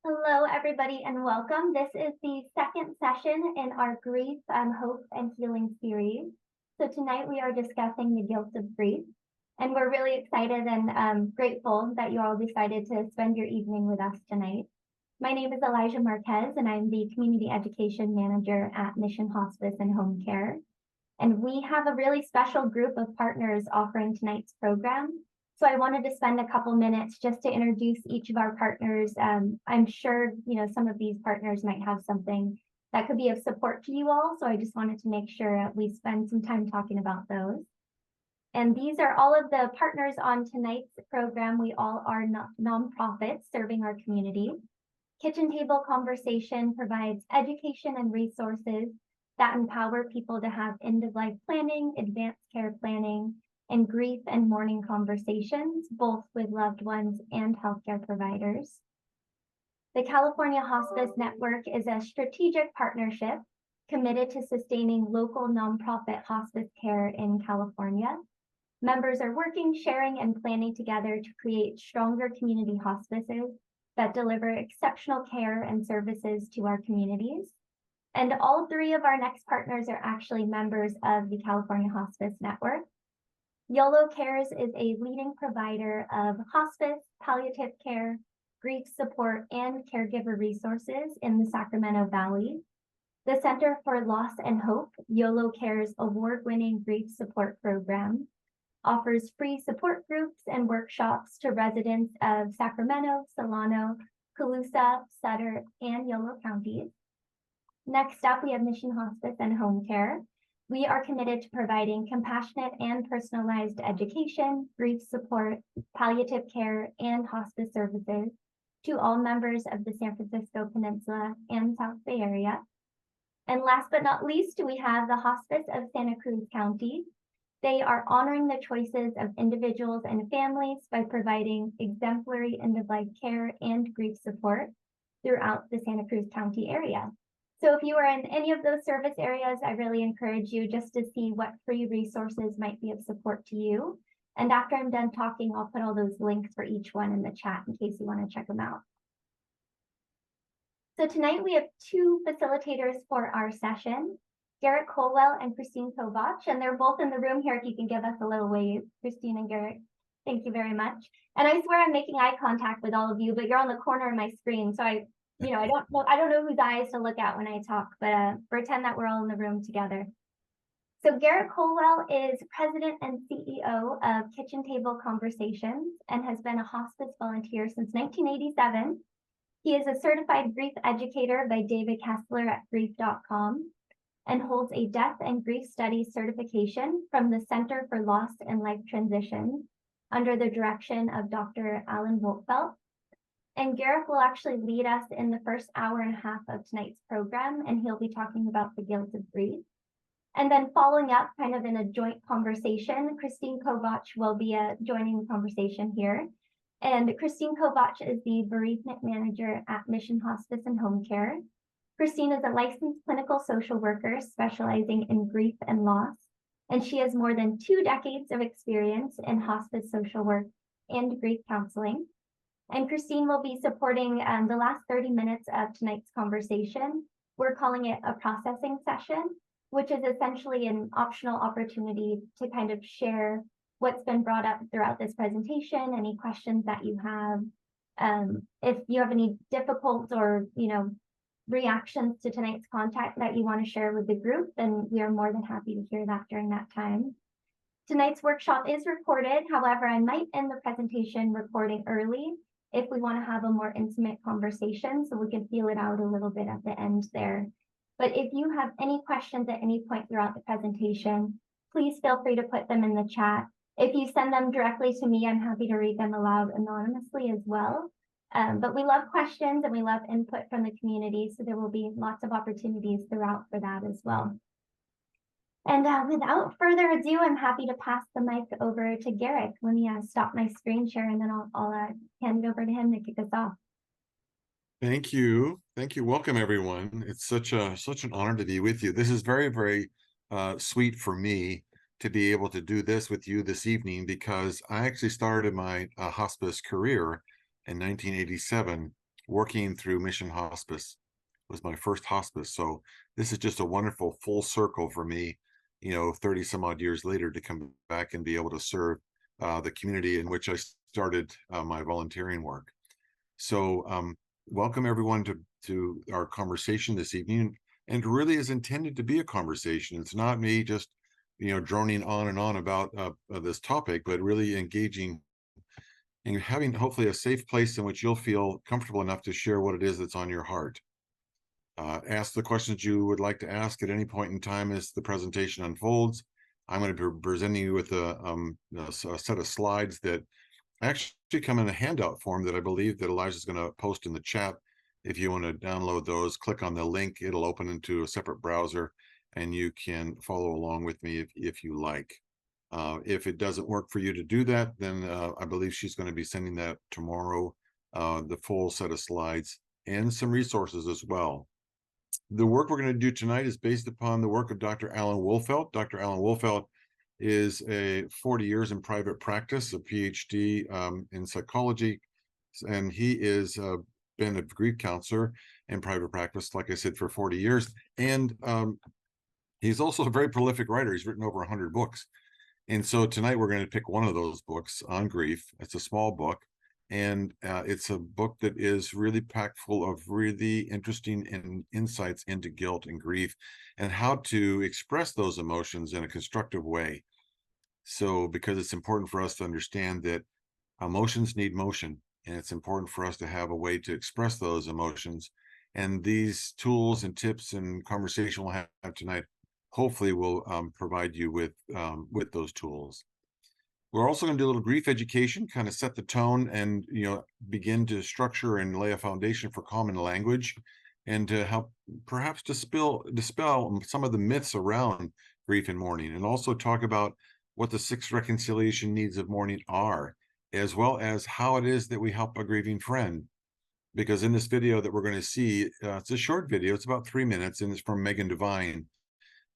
Hello, everybody, and welcome. This is the second session in our Grief, Hope, and Healing series. So tonight we are discussing the guilt of grief, and we're really excited and grateful that you all decided to spend your evening with us tonight. My name is Elijah Marquez, and I'm the Community Education Manager at Mission Hospice and Home Care. And we have a really special group of partners offering tonight's program. So I wanted to spend a couple minutes just to introduce each of our partners. I'm sure, some of these partners might have something that could be of support to you all. So I just wanted to make sure we spend some time talking about those. And these are all of the partners on tonight's program. We all are nonprofits serving our community. Kitchen Table Conversation provides education and resources that empower people to have end-of-life planning, advanced care planning, and grief and mourning conversations, both with loved ones and healthcare providers. The California Hospice Network is a strategic partnership committed to sustaining local nonprofit hospice care in California. Members are working, sharing, and planning together to create stronger community hospices that deliver exceptional care and services to our communities. And all three of our next partners are actually members of the California Hospice Network. YOLO Cares is a leading provider of hospice, palliative care, grief support, and caregiver resources in the Sacramento Valley. The Center for Loss and Hope, YOLO Cares award-winning grief support program, offers free support groups and workshops to residents of Sacramento, Solano, Colusa, Sutter, and Yolo counties. Next up, we have Mission Hospice and Home Care. We are committed to providing compassionate and personalized education, grief support, palliative care, and hospice services to all members of the San Francisco Peninsula and South Bay area. And last but not least, we have the Hospice of Santa Cruz County. They are honoring the choices of individuals and families by providing exemplary end-of-life care and grief support throughout the Santa Cruz County area. So if you are in any of those service areas, I really encourage you just to see what free resources might be of support to you. And after I'm done talking, I'll put all those links for each one in the chat in case you want to check them out. So tonight we have two facilitators for our session, Garrick Colwell and Christine Kovach, and they're both in the room here if you can give us a little wave, Christine and Garrick. Thank you very much. And I swear I'm making eye contact with all of you, but you're on the corner of my screen, so I don't know whose eyes to look at when I talk, but pretend that we're all in the room together. So Garrick Colwell is president and CEO of Kitchen Table Conversations and has been a hospice volunteer since 1987. He is a certified grief educator by David Kessler at grief.com and holds a death and grief studies certification from the Center for Loss and Life Transitions under the direction of Dr. Alan Wolfelt. And Garrick will actually lead us in the first hour and a half of tonight's program, and he'll be talking about the guilt of grief. And then following up kind of in a joint conversation, Christine Kovach will be joining the conversation here. And Christine Kovach is the bereavement manager at Mission Hospice and Home Care. Christine is a licensed clinical social worker specializing in grief and loss, and she has more than 2 decades of experience in hospice social work and grief counseling. And Christine will be supporting the last 30 minutes of tonight's conversation. We're calling it a processing session, which is essentially an optional opportunity to kind of share what's been brought up throughout this presentation, any questions that you have. If you have any difficult or, reactions to tonight's content that you want to share with the group, then we are more than happy to hear that during that time. Tonight's workshop is recorded. However, I might end the presentation recording early if we want to have a more intimate conversation so we can feel it out a little bit at the end there. But if you have any questions at any point throughout the presentation, please feel free to put them in the chat. If you send them directly to me, I'm happy to read them aloud anonymously as well. But we love questions and we love input from the community, so there will be lots of opportunities throughout for that as well. And without further ado, I'm happy to pass the mic over to Garrick. Let me stop my screen share and then I'll hand it over to him to kick us off. Thank you. Thank you. Welcome, everyone. It's such an honor to be with you. This is very, very sweet for me to be able to do this with you this evening, because I actually started my hospice career in 1987 working through Mission Hospice. It was my first hospice. So this is just a wonderful full circle for me, 30 some odd years later, to come back and be able to serve the community in which I started my volunteering work. So welcome everyone to our conversation this evening. And it really is intended to be a conversation. It's not me just, droning on and on about this topic, but really engaging and having hopefully a safe place in which you'll feel comfortable enough to share what it is that's on your heart. Ask the questions you would like to ask at any point in time as the presentation unfolds. I'm going to be presenting you with a set of slides that actually come in a handout form that I believe that Elijah's going to post in the chat. If you want to download those, click on the link. It'll open into a separate browser, and you can follow along with me if you like. If it doesn't work for you to do that, then I believe she's going to be sending that tomorrow, the full set of slides and some resources as well. The work we're going to do tonight is based upon the work of Dr. Alan Wolfelt. Dr. Alan Wolfelt is 40 years in private practice, a PhD in psychology, and he is been a grief counselor in private practice, like I said, for 40 years. And he's also a very prolific writer. He's written over 100 books. And so tonight we're going to pick one of those books on grief. It's a small book, and it's a book that is really packed full of really interesting insights into guilt and grief and how to express those emotions in a constructive way. So, because it's important for us to understand that emotions need motion, and it's important for us to have a way to express those emotions. And these tools and tips and conversation we'll have tonight hopefully will provide you with those tools. We're also going to do a little grief education, kind of set the tone and begin to structure and lay a foundation for common language, and to help perhaps dispel some of the myths around grief and mourning, and also talk about what the 6 reconciliation needs of mourning are, as well as how it is that we help a grieving friend. Because in this video that we're going to see, it's a short video, it's about 3 minutes, and it's from Megan Devine.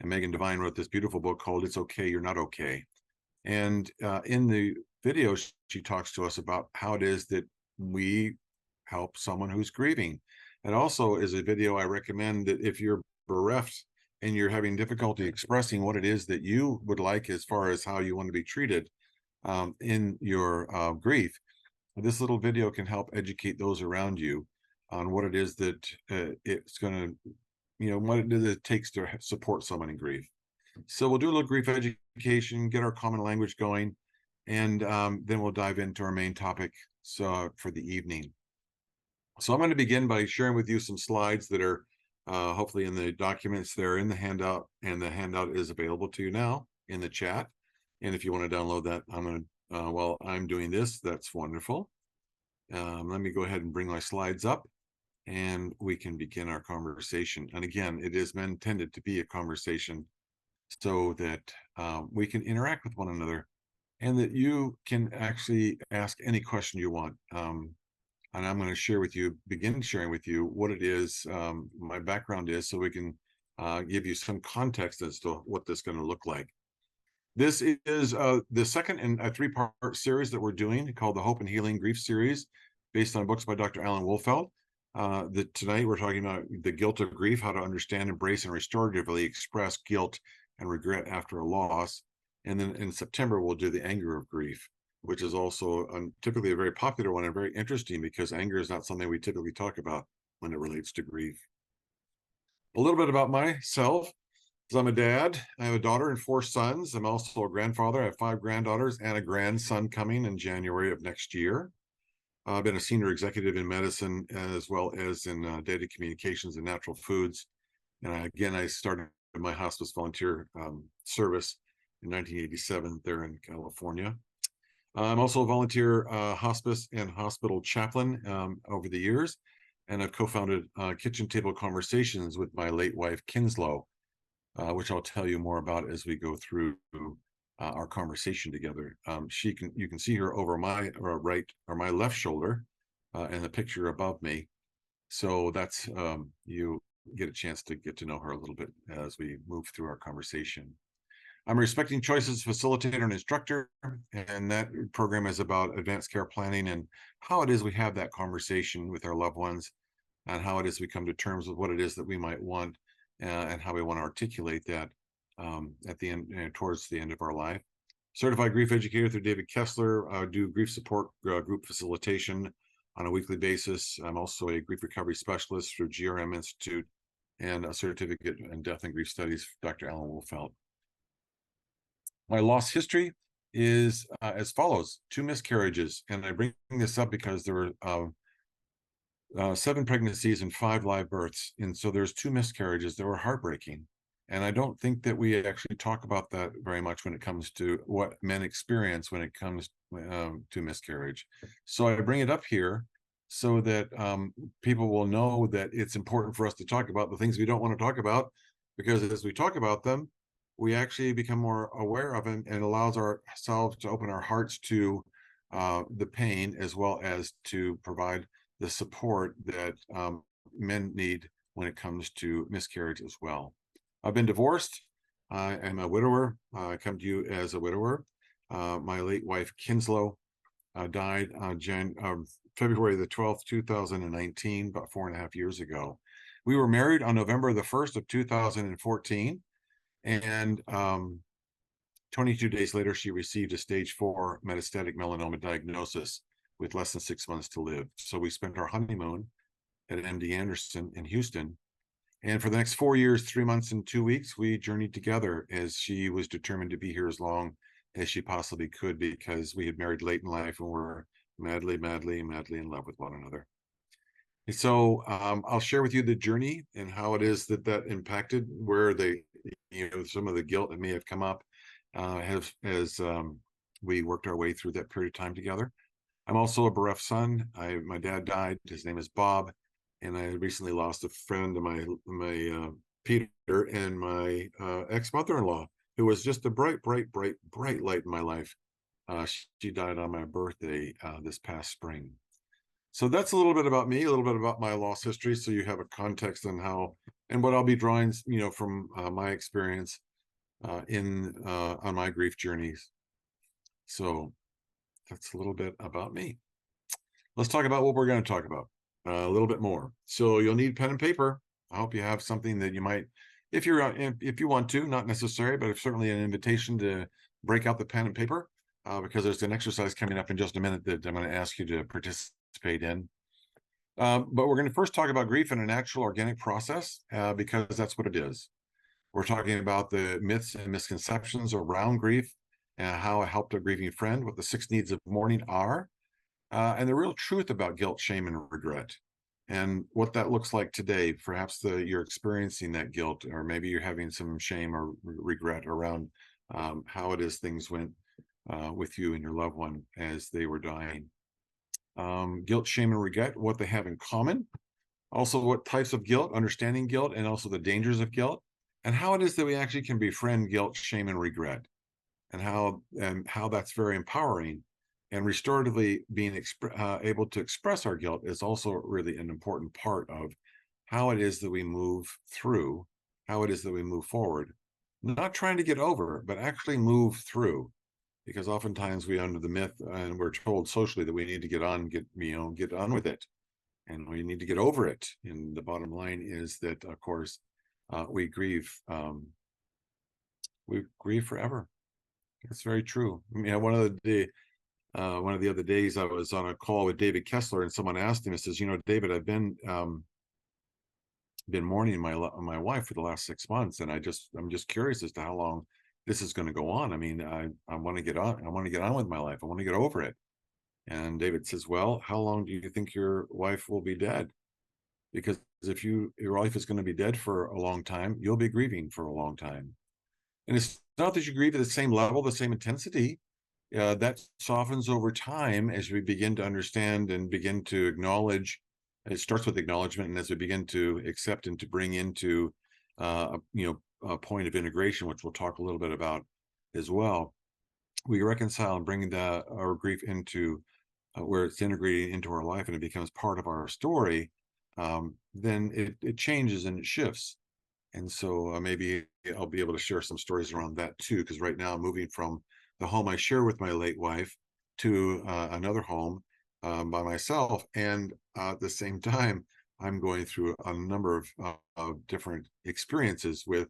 And Megan Devine wrote this beautiful book called It's Okay, You're Not Okay. And in the video, she talks to us about how it is that we help someone who's grieving. It also is a video I recommend that if you're bereft and you're having difficulty expressing what it is that you would like as far as how you want to be treated in your grief, this little video can help educate those around you on what it is that it's going to, what it is it takes to support someone in grief. So we'll do a little grief education, get our common language going, and then we'll dive into our main topic for the evening. So I'm going to begin by sharing with you some slides that are hopefully in the documents. They're in the handout, and the handout is available to you now in the chat. And if you want to download that, I'm going to, while I'm doing this, that's wonderful. Let me go ahead and bring my slides up, and we can begin our conversation. And again, it is intended to be a conversation so that we can interact with one another, and that you can actually ask any question you want. And I'm going to begin sharing with you what it is, my background is, so we can give you some context as to what this is going to look like. This is the second in a 3-part series that we're doing called the Hope and Healing Grief Series, based on books by Dr. Alan Wolfelt. Tonight we're talking about the guilt of grief, how to understand, embrace, and restoratively express guilt and regret after a loss. And then in September, we'll do the anger of grief, which is also typically a very popular one and very interesting, because anger is not something we typically talk about when it relates to grief. A little bit about myself. I'm a dad. I have a daughter and 4 sons. I'm also a grandfather. I have 5 granddaughters and a grandson coming in January of next year. I've been a senior executive in medicine as well as in data communications and natural foods. And again, I started my hospice volunteer service in 1987 there in California. I'm also a volunteer hospice and hospital chaplain over the years, and I've co-founded Kitchen Table Conversations with my late wife, Kinslow, which I'll tell you more about as we go through our conversation together. You can see her over my right or my left shoulder in the picture above me. So that's you get a chance to get to know her a little bit as we move through our conversation. I'm a Respecting Choices facilitator and instructor, and that program is about advanced care planning and how it is we have that conversation with our loved ones, and how it is we come to terms with what it is that we might want, and how we want to articulate that at the end, towards the end of our life. Certified grief educator through David Kessler. Do grief support group facilitation on a weekly basis. I'm also a grief recovery specialist through GRM Institute, and a certificate in death and grief studies, Dr. Alan Wolfelt. My loss history is as follows: 2 miscarriages, and I bring this up because there were 7 pregnancies and 5 live births, and so there's 2 miscarriages that were heartbreaking. And I don't think that we actually talk about that very much when it comes to what men experience when it comes to miscarriage. So I bring it up here so that people will know that it's important for us to talk about the things we don't want to talk about, because as we talk about them, we actually become more aware of them, and allows ourselves to open our hearts to the pain, as well as to provide the support that men need when it comes to miscarriage as well. I've been divorced. I am a widower. I come to you as a widower. My late wife, Kinslow, died on February the 12th, 2019, about 4.5 years ago. We were married on November the 1st of 2014. And 22 days later, she received a stage 4 metastatic melanoma diagnosis with less than 6 months to live. So we spent our honeymoon at MD Anderson in Houston. And for the next 4 years, 3 months, and 2 weeks, we journeyed together, as she was determined to be here as long as she possibly could, because we had married late in life and were madly, madly, madly in love with one another. And so I'll share with you the journey and how it is that impacted, where some of the guilt that may have come up as we worked our way through that period of time together. I'm also a bereft son. My dad died. His name is Bob, and I recently lost a friend of my Peter, and my ex-mother-in-law, who was just a bright, bright, bright, bright light in my life. She died on my birthday this past spring. So that's a little bit about me, a little bit about my loss history, so you have a context on how and what I'll be drawing, from my experience on my grief journeys. So that's a little bit about me. Let's talk about what we're going to talk about a little bit more. So you'll need pen and paper. I hope you have something that you might, if you want to, not necessary, but it's certainly an invitation to break out the pen and paper, because there's an exercise coming up in just a minute that I'm going to ask you to participate in. But we're going to first talk about grief in a natural, organic process, because that's what it is. We're talking about the myths and misconceptions around grief, and how it helped a grieving friend, what the 6 needs of mourning are, and the real truth about guilt, shame, and regret, and what that looks like today. Perhaps you're experiencing that guilt, or maybe you're having some shame or regret around how it is things went with you and your loved one as they were dying. Guilt, shame, and regret, what they have in common. Also, what types of guilt, understanding guilt, and also the dangers of guilt, and how it is that we actually can befriend guilt, shame, and regret, and how that's very empowering. And restoratively being able to express our guilt is also really an important part of how it is that we move through, how it is that we move forward, not trying to get over, but actually move through. Because oftentimes we under the myth, and we're told socially, that we need to get on with it, and we need to get over it. And the bottom line is that, of course, we grieve forever. It's very true. One of the other days, I was on a call with David Kessler, and someone asked him, it says, David, I've been mourning my wife for the last 6 months, and I'm just curious as to how long this is going to go on. I mean, I want to get on. I want to get on with my life. I want to get over it. And David says, well, how long do you think your wife will be dead? Because if your wife is going to be dead for a long time, you'll be grieving for a long time. And it's not that you grieve at the same level, the same intensity. That softens over time as we begin to understand and begin to acknowledge. It starts with acknowledgement, and as we begin to accept and to bring into a point of integration, which we'll talk a little bit about as well, we reconcile and bring our grief into where it's integrating into our life, and it becomes part of our story. Then it changes and it shifts. And so maybe I'll be able to share some stories around that too, because right now I'm moving from the home I share with my late wife to another home by myself. And at the same time, I'm going through a number of different experiences with,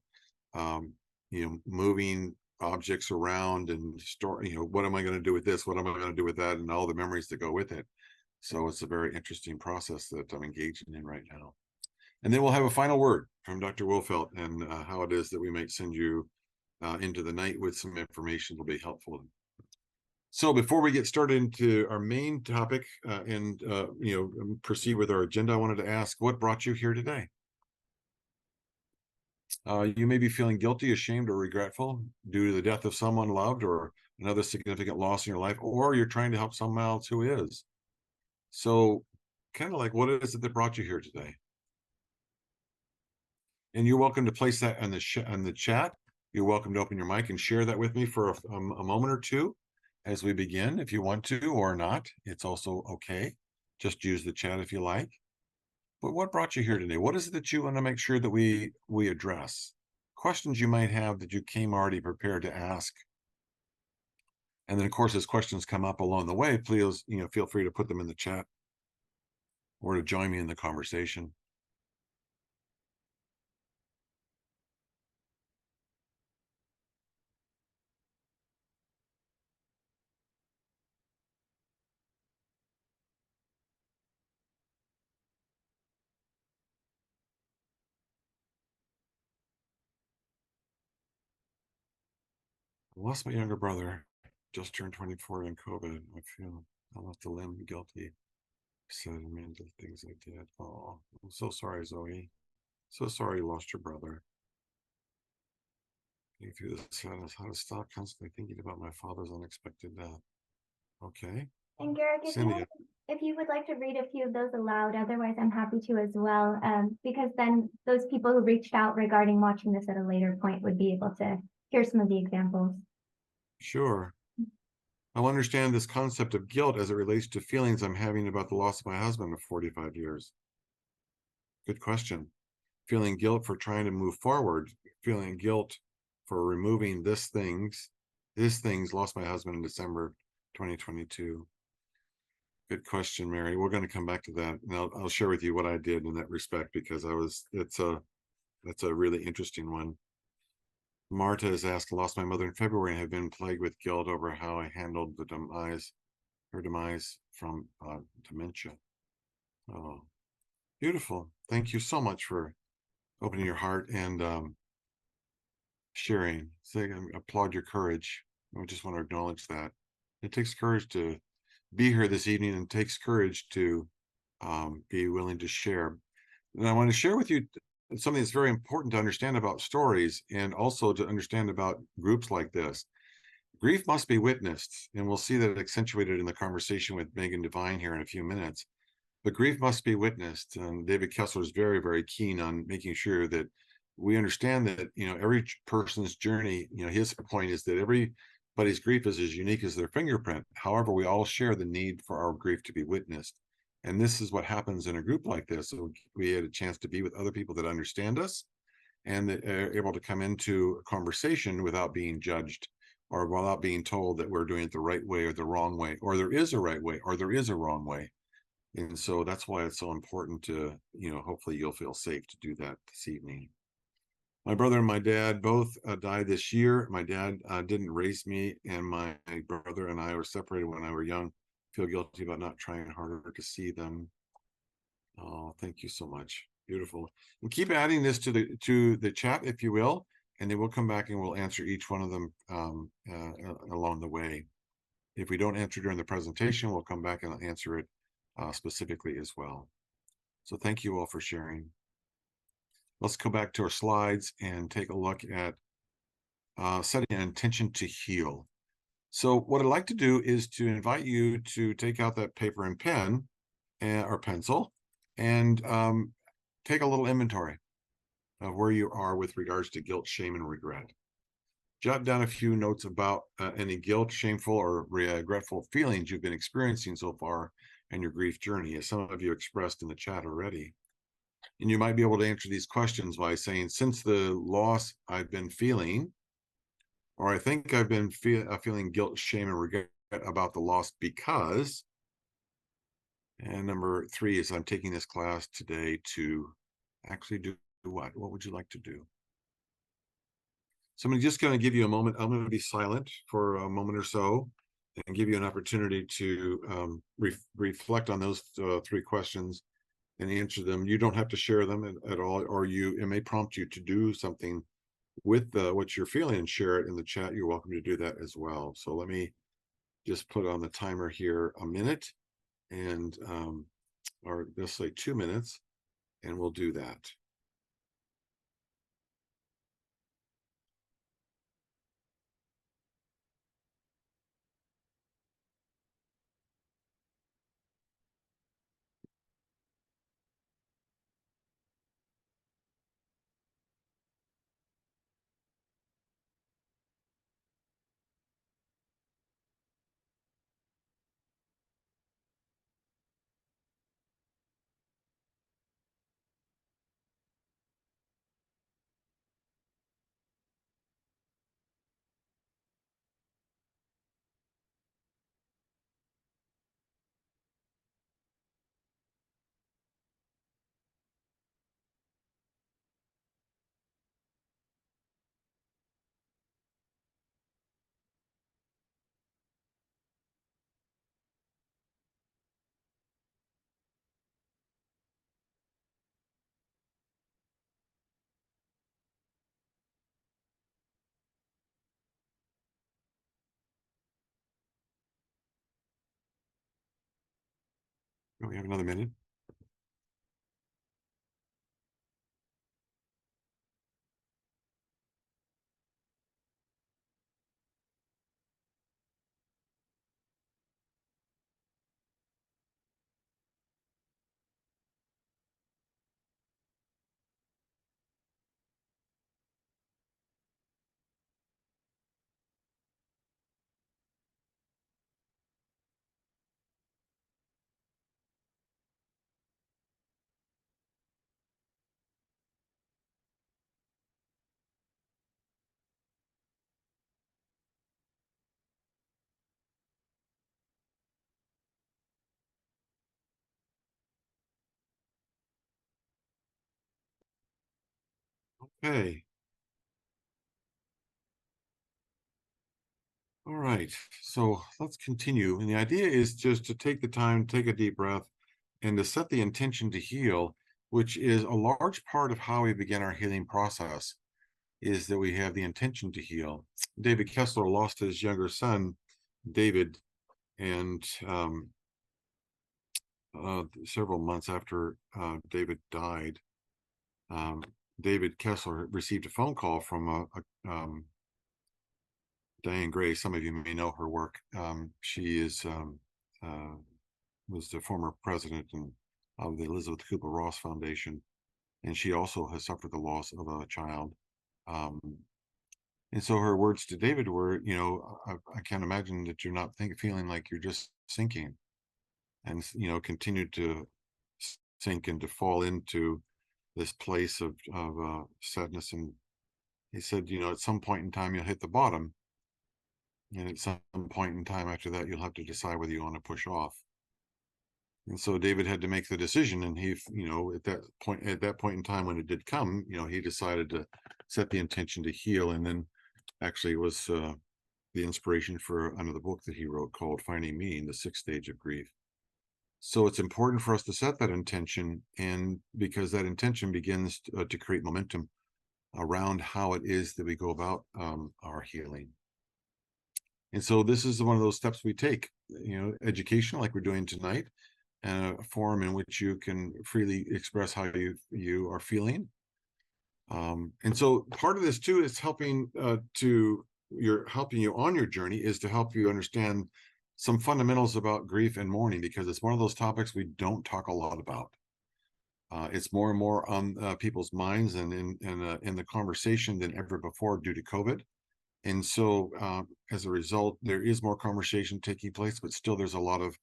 moving objects around and store, what am I going to do with this? What am I going to do with that? And all the memories that go with it. So it's a very interesting process that I'm engaging in right now. And then we'll have a final word from Dr. Wolfelt and how it is that we might send you into the night with some information that'll be helpful. So before we get started into our main topic and proceed with our agenda, I wanted to ask, what brought you here today? You may be feeling guilty, ashamed, or regretful due to the death of someone loved or another significant loss in your life, or you're trying to help someone else who is. So kind of like, what is it that brought you here today? And you're welcome to place that on the chat. You're welcome to open your mic and share that with me for a moment or two as we begin, if you want to or not. It's also okay. Just use the chat if you like. But what brought you here today? What is it that you want to make sure that we address? Questions you might have that you came already prepared to ask. And then, of course, as questions come up along the way, please, feel free to put them in the chat or to join me in the conversation. I lost my younger brother, just turned 24 in COVID. I left the limb guilty. Said and meant the things I did. Oh, I'm so sorry, Zoe. So sorry you lost your brother. Getting through the sadness, how to stop constantly thinking about my father's unexpected death. Okay. And Garrick, if you would like to read a few of those aloud, otherwise I'm happy to as well, because then those people who reached out regarding watching this at a later point would be able to hear some of the examples. Sure. I'll understand this concept of guilt as it relates to feelings I'm having about the loss of my husband of 45 years. Good question. Feeling guilt for trying to move forward, feeling guilt for removing this things, lost my husband in December 2022. Good question, Mary. We're going to come back to that. And I'll share with you what I did in that respect, because that's a really interesting one. Marta has asked, lost my mother in February and have been plagued with guilt over how I handled her demise from dementia. Oh, beautiful. Thank you so much for opening your heart and sharing. I applaud your courage. I just want to acknowledge that. It takes courage to be here this evening, and it takes courage to be willing to share. And I want to share with you something that's very important to understand about stories, and also to understand about groups like this. Grief must be witnessed, and we'll see that accentuated in the conversation with Megan Devine here in a few minutes. But grief must be witnessed, and David Kessler is very, very keen on making sure that we understand that every person's journey. His point is that everybody's grief is as unique as their fingerprint. However, we all share the need for our grief to be witnessed. And this is what happens in a group like this. So we had a chance to be with other people that understand us and that are able to come into a conversation without being judged or without being told that we're doing it the right way or the wrong way, or there is a right way or there is a wrong way. And so that's why it's so important to, hopefully you'll feel safe to do that this evening. My brother and my dad both died this year. My dad didn't raise me, and my brother and I were separated when I was young. Feel guilty about not trying harder to see them. Oh, thank you so much. Beautiful. And keep adding this to the chat, if you will, and then we'll come back and we'll answer each one of them along the way. If we don't answer during the presentation, we'll come back and answer it specifically as well. So thank you all for sharing. Let's go back to our slides and take a look at setting an intention to heal. So what I'd like to do is to invite you to take out that paper and pen or pencil and take a little inventory of where you are with regards to guilt, shame, and regret. Jot down a few notes about any guilt, shameful, or regretful feelings you've been experiencing so far in your grief journey, as some of you expressed in the chat already. And you might be able to answer these questions by saying, since the loss I've been feeling, or I think I've been feeling guilt, shame, and regret about the loss because, and number 3 is I'm taking this class today to actually do what? What would you like to do? So I'm just going to give you a moment. I'm going to be silent for a moment or so and give you an opportunity to reflect on those 3 questions and answer them. You don't have to share them at all, or it may prompt you to do something with what you're feeling and share it in the chat. You're welcome to do that as well. So let me just put on the timer here a minute, and or let's say 2 minutes, and we'll do that. We have another minute. Okay. All right. So let's continue. And the idea is just to take the time, take a deep breath, and to set the intention to heal, which is a large part of how we begin our healing process, is that we have the intention to heal. David Kessler lost his younger son, David, and several months after David died, David Kessler received a phone call from Diane Gray. Some of you may know her work. She was the former president of the Elizabeth Kubler-Ross Foundation, and she also has suffered the loss of a child. And so her words to David were, I can't imagine that you're not feeling like you're just sinking, and continue to sink and to fall into this place of sadness. And he said, at some point in time you'll hit the bottom, and at some point in time after that you'll have to decide whether you want to push off. And so David had to make the decision, and he, at that point in time when it did come, he decided to set the intention to heal. And then actually it was the inspiration for another book that he wrote called Finding Meaning, the 6th Stage of Grief. So it's important for us to set that intention, and because that intention begins to create momentum around how it is that we go about our healing. And so this is one of those steps we take, education, like we're doing tonight, and a forum in which you can freely express how you are feeling. And so part of this too is helping you on your journey, is to help you understand some fundamentals about grief and mourning, because it's one of those topics we don't talk a lot about. It's more and more on people's minds and in the conversation than ever before due to COVID. And so as a result, there is more conversation taking place, but still there's a lot of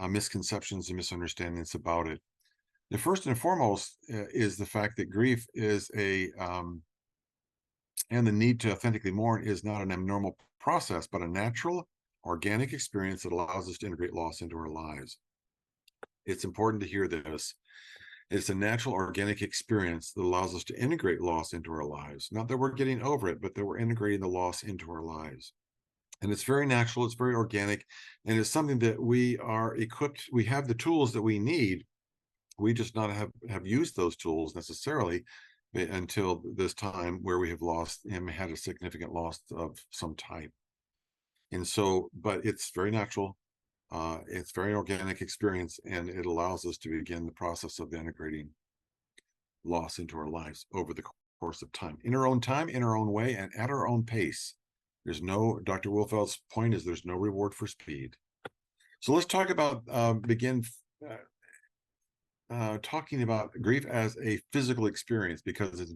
misconceptions and misunderstandings about it. The first and foremost is the fact that grief is and the need to authentically mourn is not an abnormal process, but a natural, organic experience that allows us to integrate loss into our lives. It's important to hear this. It's a natural, organic experience that allows us to integrate loss into our lives. Not that we're getting over it, but that we're integrating the loss into our lives. And it's very natural, it's very organic, and it's something that we are equipped, we have the tools that we need. We just not have used those tools necessarily until this time where we have lost and had a significant loss of some type. And so, but it's very natural. It's very organic experience, and it allows us to begin the process of integrating loss into our lives over the course of time, in our own time, in our own way, and at our own pace. There's no, Dr. Wolfelt's point is there's no reward for speed. So let's talk about, begin talking about grief as a physical experience, because it's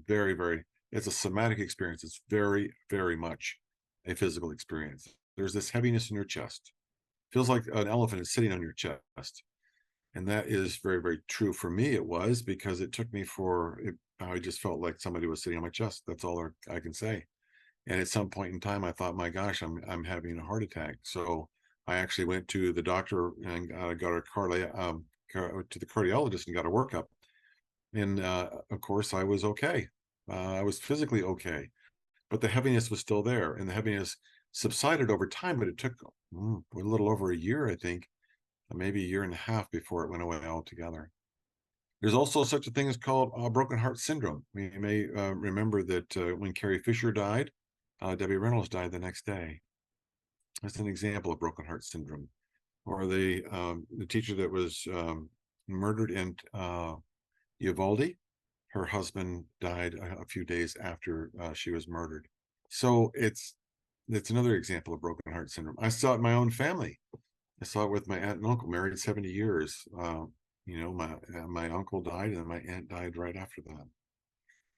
it's a somatic experience. It's very, very much a physical experience. There's this heaviness in your chest. Feels like an elephant is sitting on your chest. And that is very, very true for me. It was, because it took me I just felt like somebody was sitting on my chest. That's all I can say. And at some point in time, I thought, my gosh, I'm having a heart attack. So I actually went to the doctor and got to the cardiologist and got a workup. And of course, I was okay. I was physically okay, but the heaviness was still there, and the heaviness subsided over time. But it took a little over a year, I think, maybe a year and a half before it went away altogether. There's also such a thing as called broken heart syndrome. We may remember that when Carrie Fisher died, Debbie Reynolds died the next day. That's an example of broken heart syndrome. Or the teacher that was murdered in Uvalde, her husband died a few days after she was murdered. So it's another example of broken heart syndrome. I saw it in my own family. I saw it with my aunt and uncle, married 70 years. My uncle died and my aunt died right after that.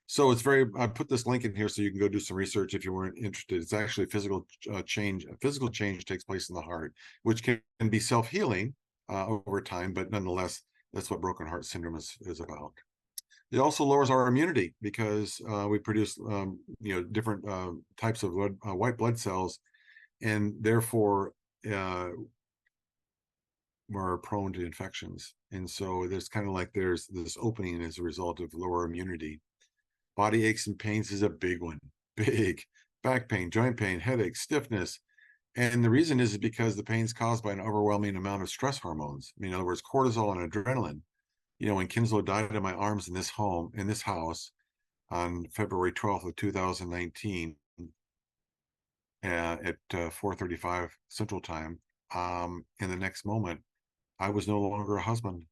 So I put this link in here so you can go do some research if you weren't interested. It's actually physical change. Physical change takes place in the heart, which can be self-healing over time, but nonetheless, that's what broken heart syndrome is about. It also lowers our immunity because we produce, different types of white blood cells, and therefore we're prone to infections. And so there's kind of like there's this opening as a result of lower immunity. Body aches and pains is a big one. Big. Back pain, joint pain, headaches, stiffness. And the reason is because the pain is caused by an overwhelming amount of stress hormones. In other words, cortisol and adrenaline. When Kinslow died in my arms in this house on February 12th of 2019 at 4:35 Central Time, in the next moment, I was no longer a husband.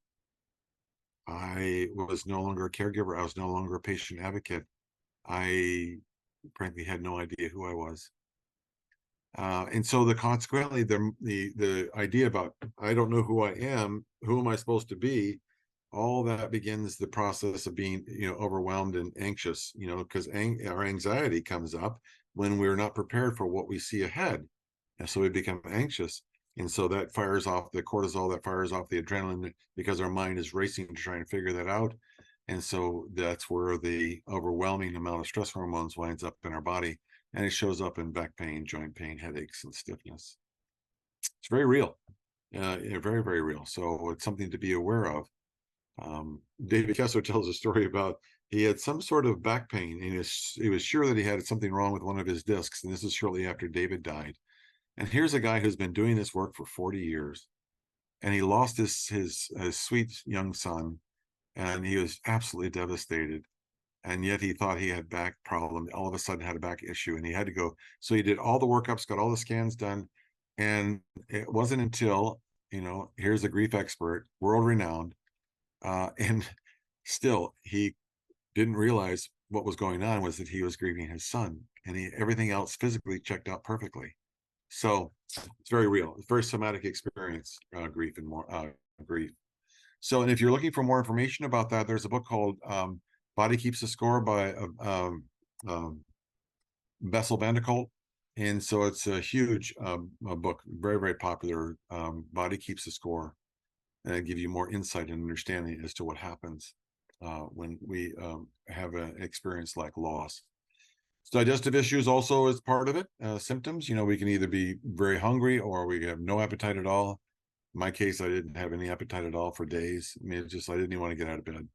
I was no longer a caregiver. I was no longer a patient advocate. I frankly had no idea who I was. And so consequently, the idea about, I don't know who I am, who am I supposed to be, all that begins the process of being, overwhelmed and anxious, because our anxiety comes up when we're not prepared for what we see ahead. And so we become anxious. And so that fires off the cortisol, that fires off the adrenaline, because our mind is racing to try and figure that out. And so that's where the overwhelming amount of stress hormones winds up in our body. And it shows up in back pain, joint pain, headaches, and stiffness. It's very real, very, very real. So it's something to be aware of. David Kessler tells a story about he had some sort of back pain, and he was sure that he had something wrong with one of his discs. And this is shortly after David died. And here's a guy who's been doing this work for 40 years, and he lost his sweet young son, and he was absolutely devastated. And yet he thought he had back problem. All of a sudden had a back issue, and he had to go. So he did all the workups, got all the scans done. And it wasn't until, here's a grief expert, world renowned. And still he didn't realize what was going on was that he was grieving his son, and everything else physically checked out perfectly. So it's very real. It's very somatic experience, grief and more grief. So, and if you're looking for more information about that, there's a book called Body Keeps the Score by Bessel van der Kolk. And so it's a huge book, very, very popular. Body Keeps the Score. and give you more insight and understanding as to what happens when we have an experience like loss. So digestive issues also is part of it. Symptoms, we can either be very hungry or we have no appetite at all. In my case, I didn't have any appetite at all for days. I mean, I didn't even want to get out of bed.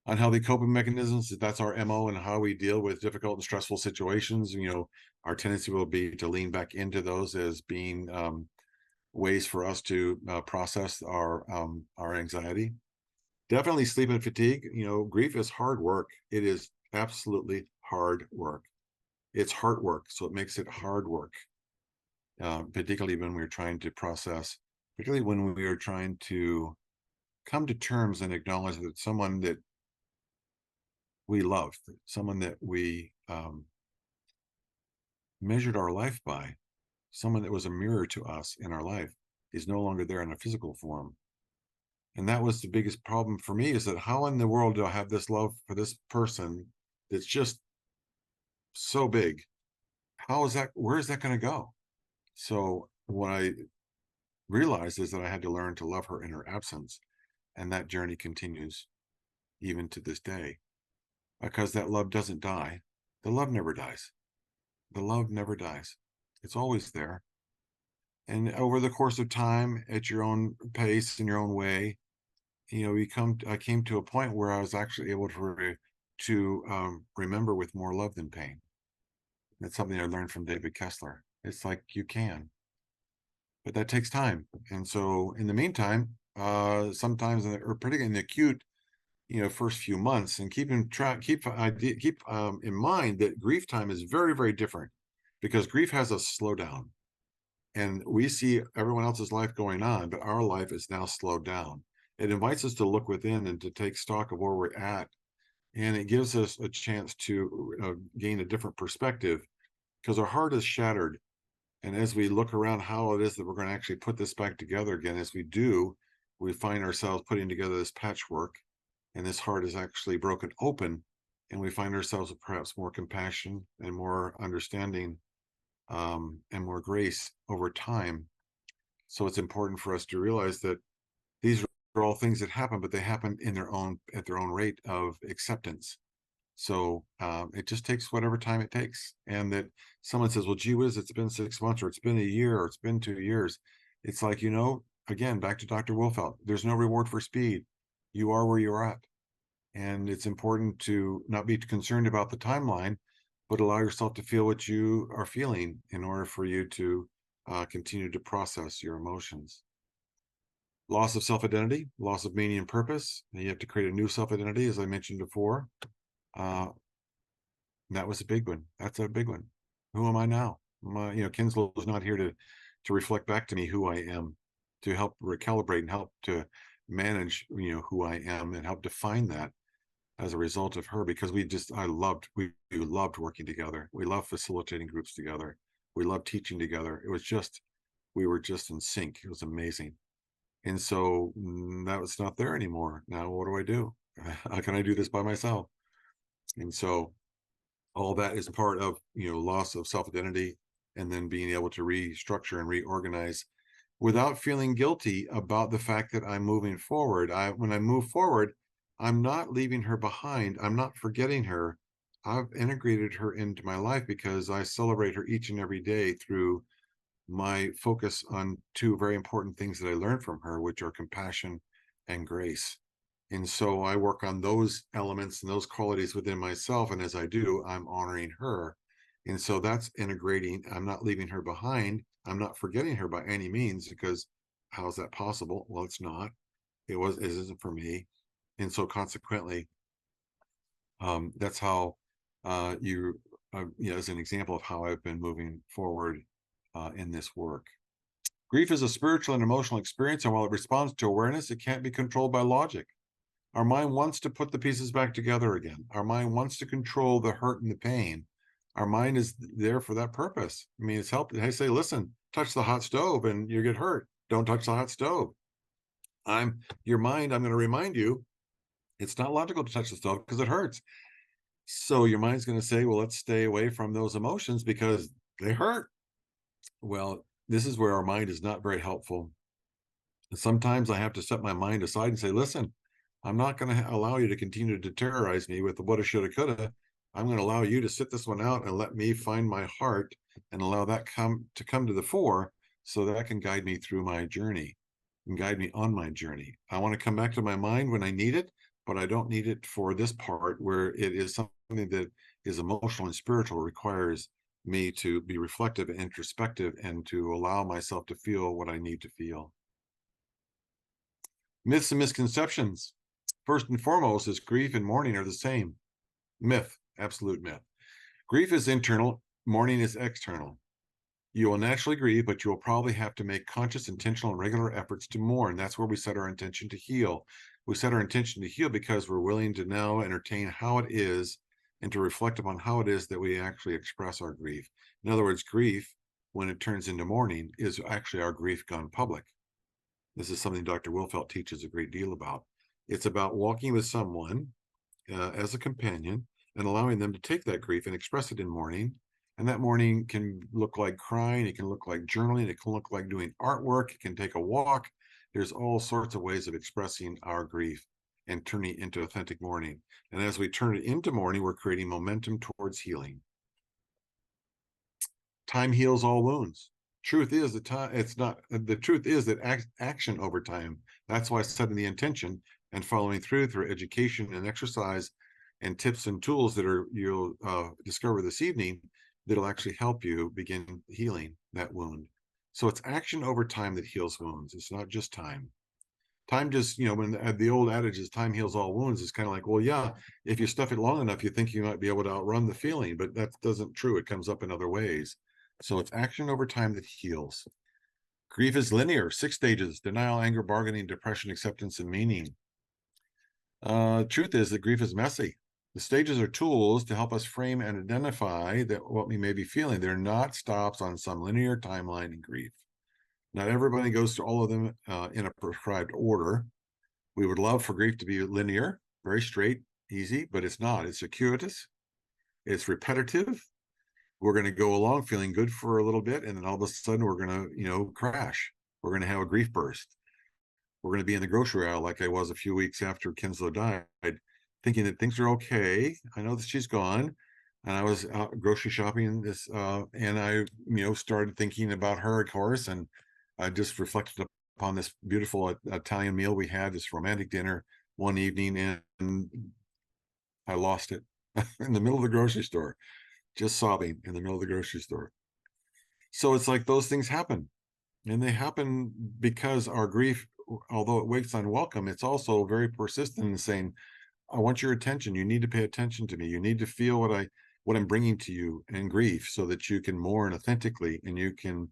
Unhealthy coping mechanisms, that's our MO and how we deal with difficult and stressful situations. Our tendency will be to lean back into those as being ways for us to process our anxiety. Definitely sleep and fatigue. Grief is hard work. It is absolutely hard work. It's hard work, so it makes it hard work, particularly when we're trying to process, particularly when we are trying to come to terms and acknowledge that someone that we loved, someone that we measured our life by, someone that was a mirror to us in our life, is no longer there in a physical form. And that was the biggest problem for me, is that how in the world do I have this love for this person that's just so big? Where is that going to go? So what I realized is that I had to learn to love her in her absence. And that journey continues even to this day, because that love doesn't die. The love never dies. The love never dies. It's always there. And over the course of time, at your own pace, in your own way, I came to a point where I was actually able to remember with more love than pain. That's something I learned from David Kessler. It's like you can, but that takes time. And so in the meantime, sometimes, or particularly in the acute, first few months, and keep in mind that grief time is very, very different, because grief has us slow down, and we see everyone else's life going on, but our life is now slowed down. It invites us to look within and to take stock of where we're at, and it gives us a chance to gain a different perspective, because our heart is shattered. And as we look around how it is that we're going to actually put this back together again, as we do, we find ourselves putting together this patchwork, and this heart is actually broken open, and we find ourselves with perhaps more compassion and more understanding, and more grace over time. So it's important for us to realize that these are all things that happen, but they happen at their own rate of acceptance. So it just takes whatever time it takes. And that someone says, well, gee whiz, it's been 6 months, or it's been a year, or it's been 2 years. It's like, again, back to Dr. Wolfelt, there's no reward for speed. You are where you're at. And it's important to not be concerned about the timeline, but allow yourself to feel what you are feeling in order for you to continue to process your emotions. Loss of self-identity, loss of meaning and purpose. And you have to create a new self-identity, as I mentioned before. That was a big one. That's a big one. Who am I now? Kinslow is not here to reflect back to me who I am, to help recalibrate and help to manage, who I am, and help define that as a result of her, because we loved working together. We loved facilitating groups together. We loved teaching together. We were just in sync. It was amazing. And so that was not there anymore. Now, what do I do? How can I do this by myself? And so all that is part of, loss of self-identity, and then being able to restructure and reorganize without feeling guilty about the fact that I'm moving forward. When I move forward, I'm not leaving her behind. I'm not forgetting her. I've integrated her into my life because I celebrate her each and every day through my focus on two very important things that I learned from her, which are compassion and grace. And so I work on those elements and those qualities within myself. And as I do, I'm honoring her. And so that's integrating. I'm not leaving her behind. I'm not forgetting her by any means, because how is that possible? Well, it's not. It isn't for me. And so consequently, that's how as an example of how I've been moving forward in this work. Grief is a spiritual and emotional experience, and while it responds to awareness, it can't be controlled by logic. Our mind wants to put the pieces back together again. Our mind wants to control the hurt and the pain. Our mind is there for that purpose. I mean, it's helped. I say, listen, touch the hot stove and you get hurt. Don't touch the hot stove. Your mind, I'm going to remind you, it's not logical to touch the stove because it hurts. So your mind's going to say, well, let's stay away from those emotions because they hurt. Well, this is where our mind is not very helpful. Sometimes I have to set my mind aside and say, listen, I'm not going to allow you to continue to terrorize me with the woulda, shoulda, coulda. I'm going to allow you to sit this one out and let me find my heart and allow that come to the fore so that can guide me through my journey and guide me on my journey. I want to come back to my mind when I need it, but I don't need it for this part where it is something that is emotional and spiritual, requires me to be reflective and introspective and to allow myself to feel what I need to feel. Myths and misconceptions. First and foremost is grief and mourning are the same. Myth, absolute myth. Grief is internal, mourning is external. You will naturally grieve, but you will probably have to make conscious, intentional, and regular efforts to mourn. That's where we set our intention to heal. We set our intention to heal because we're willing to now entertain how it is and to reflect upon how it is that we actually express our grief. In other words, grief, when it turns into mourning, is actually our grief gone public. This is something Dr. Wolfelt teaches a great deal about. It's about walking with someone as a companion and allowing them to take that grief and express it in mourning. And that mourning can look like crying, it can look like journaling, it can look like doing artwork, it can take a walk. There's all sorts of ways of expressing our grief and turning it into authentic mourning. And as we turn it into mourning, we're creating momentum towards healing. Time heals all wounds. Truth is the time it's not the truth is that action over time. That's why setting the intention and following through education and exercise and tips and tools that you'll discover this evening that'll actually help you begin healing that wound. So it's action over time that heals wounds. It's not just time. Time just, when the old adage is time heals all wounds, is kind of like, well, yeah, if you stuff it long enough, you think you might be able to outrun the feeling, but that doesn't true. It comes up in other ways. So it's action over time that heals. Grief is linear, 6 stages: denial, anger, bargaining, depression, acceptance, and meaning. Truth is that grief is messy. The stages are tools to help us frame and identify that what we may be feeling. They're not stops on some linear timeline in grief. Not everybody goes through all of them in a prescribed order. We would love for grief to be linear, very straight, easy, but it's not. It's circuitous. It's repetitive. We're going to go along feeling good for a little bit, and then all of a sudden we're going to, crash. We're going to have a grief burst. We're going to be in the grocery aisle like I was a few weeks after Kinslow died, thinking that things are okay. I know that she's gone. And I was out grocery shopping and I, started thinking about her, of course, and I just reflected upon this beautiful Italian meal we had, this romantic dinner one evening, and I lost it in the middle of the grocery store, just sobbing in the middle of the grocery store. So it's like those things happen, and they happen because our grief, although it waits unwelcome, it's also very persistent in saying, I want your attention. You need to pay attention to me. You need to feel what I'm bringing to you in grief, so that you can mourn authentically and you can,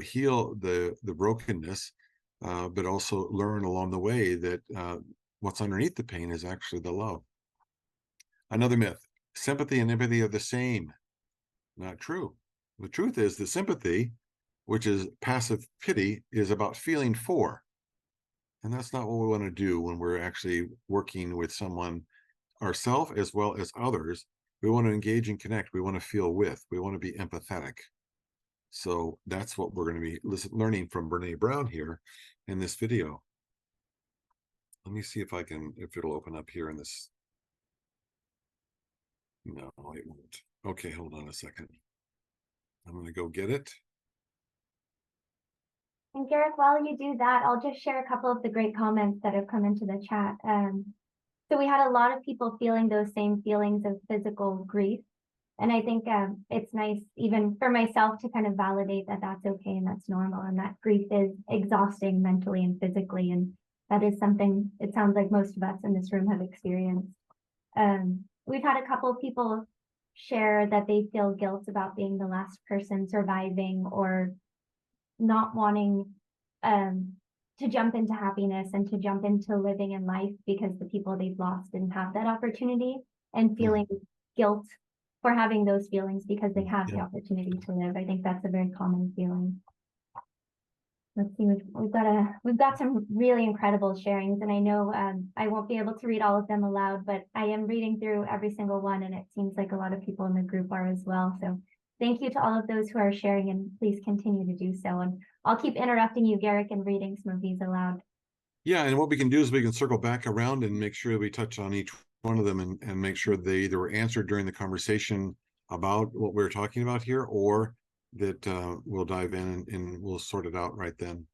heal the brokenness, but also learn along the way that what's underneath the pain is actually the love. Another myth: sympathy and empathy are the same. Not true. The truth is that sympathy, which is passive pity, is about feeling for. And that's not what we want to do when we're actually working with someone, ourselves as well as others. We want to engage and connect. We want to feel with. We want to be empathetic. So that's what we're going to be learning from Brene Brown here in this video. Let me see if it'll open up here in this. No, it won't. Okay, hold on a second. I'm going to go get it. And Garrick, while you do that, I'll just share a couple of the great comments that have come into the chat. So we had a lot of people feeling those same feelings of physical grief. And I think it's nice, even for myself, to kind of validate that that's okay and that's normal, and that grief is exhausting mentally and physically. And that is something it sounds like most of us in this room have experienced. We've had a couple of people share that they feel guilt about being the last person surviving, or not wanting to jump into happiness and to jump into living in life because the people they've lost didn't have that opportunity, and feeling guilt for having those feelings because they have the opportunity to live. I think that's a very common feeling. Let's see, we've got some really incredible sharings, and I know I won't be able to read all of them aloud, but I am reading through every single one, and it seems like a lot of people in the group are as well. So thank you to all of those who are sharing, and please continue to do so. And I'll keep interrupting you, Garrick, and reading some of these aloud. Yeah, and what we can do is we can circle back around and make sure we touch on each one of them and make sure they either were answered during the conversation about what we're talking about here, or that we'll dive in and we'll sort it out right then.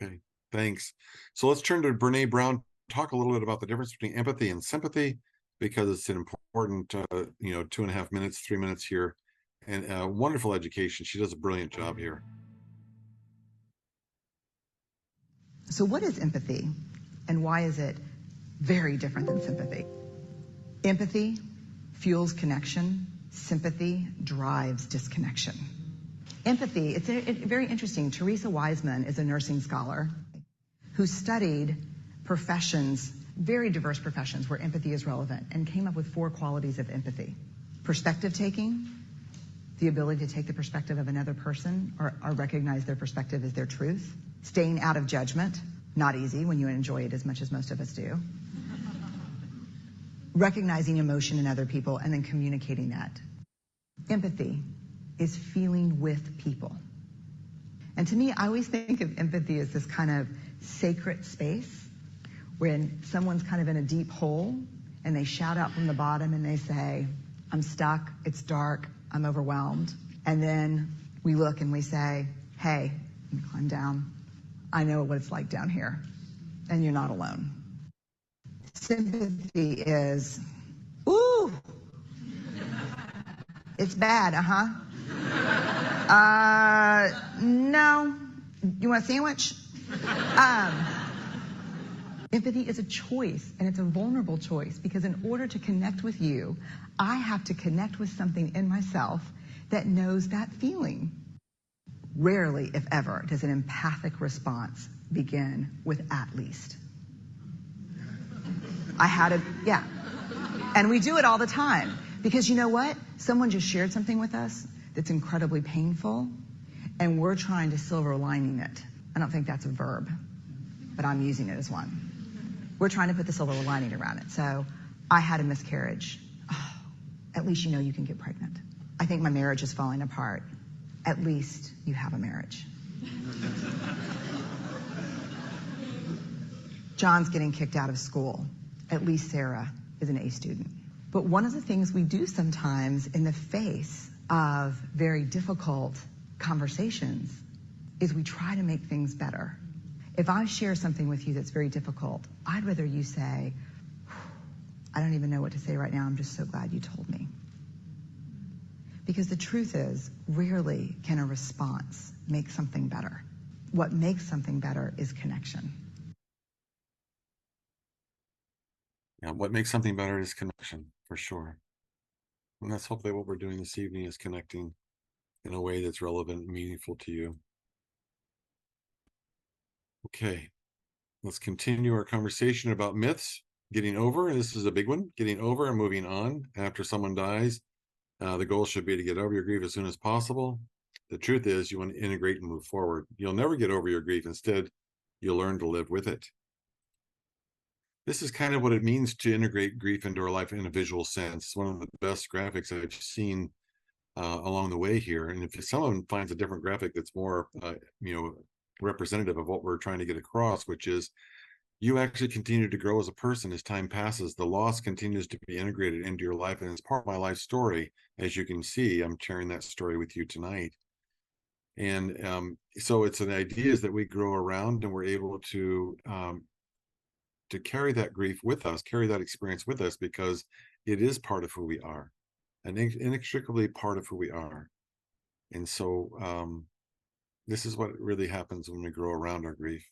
Okay, thanks. So let's turn to Brene Brown, talk a little bit about the difference between empathy and sympathy, because it's an important, 2.5 minutes, 3 minutes here, and wonderful education. She does a brilliant job here. So what is empathy, and why is it very different than sympathy? Empathy fuels connection. Sympathy drives disconnection. Empathy, it's very interesting. Teresa Wiseman is a nursing scholar who studied professions, very diverse professions where empathy is relevant, and came up with 4 qualities of empathy. Perspective taking, the ability to take the perspective of another person or recognize their perspective as their truth. Staying out of judgment, not easy when you enjoy it as much as most of us do. Recognizing emotion in other people and then communicating that. Empathy is feeling with people. And to me, I always think of empathy as this kind of sacred space when someone's kind of in a deep hole and they shout out from the bottom and they say, I'm stuck, it's dark, I'm overwhelmed. And then we look and we say, hey, you climb down. I know what it's like down here, and you're not alone. Sympathy is, ooh, it's bad, no. You want a sandwich? Empathy is a choice, and it's a vulnerable choice, because in order to connect with you, I have to connect with something in myself that knows that feeling. Rarely, if ever, does an empathic response begin with at least. Yeah. And we do it all the time. Because you know what? Someone just shared something with us that's incredibly painful, and we're trying to silver lining it. I don't think that's a verb, but I'm using it as one. We're trying to put the silver lining around it. So, I had a miscarriage. Oh, at least you know you can get pregnant. I think my marriage is falling apart. At least you have a marriage. John's getting kicked out of school. At least Sarah is an A student. But one of the things we do sometimes in the face of very difficult conversations is we try to make things better. If I share something with you that's very difficult, I'd rather you say, I don't even know what to say right now, I'm just so glad you told me. Because the truth is, rarely can a response make something better. What makes something better is connection. Yeah, what makes something better is connection, for sure. And that's hopefully what we're doing this evening, is connecting in a way that's relevant and meaningful to you. Okay, let's continue our conversation about myths. Getting over, this is a big one, getting over and moving on after someone dies. The goal should be to get over your grief as soon as possible. The truth is, you want to integrate and move forward. You'll never get over your grief. Instead, you'll learn to live with it. This is kind of what it means to integrate grief into our life in a visual sense. It's one of the best graphics I've seen along the way here. And if someone finds a different graphic that's more, representative of what we're trying to get across, which is you actually continue to grow as a person as time passes. The loss continues to be integrated into your life, and it's part of my life story. As you can see, I'm sharing that story with you tonight. And so it's an idea is that we grow around and we're able to carry that grief with us, carry that experience with us, because it is part of who we are, an inextricably part of who we are. And so this is what really happens when we grow around our grief.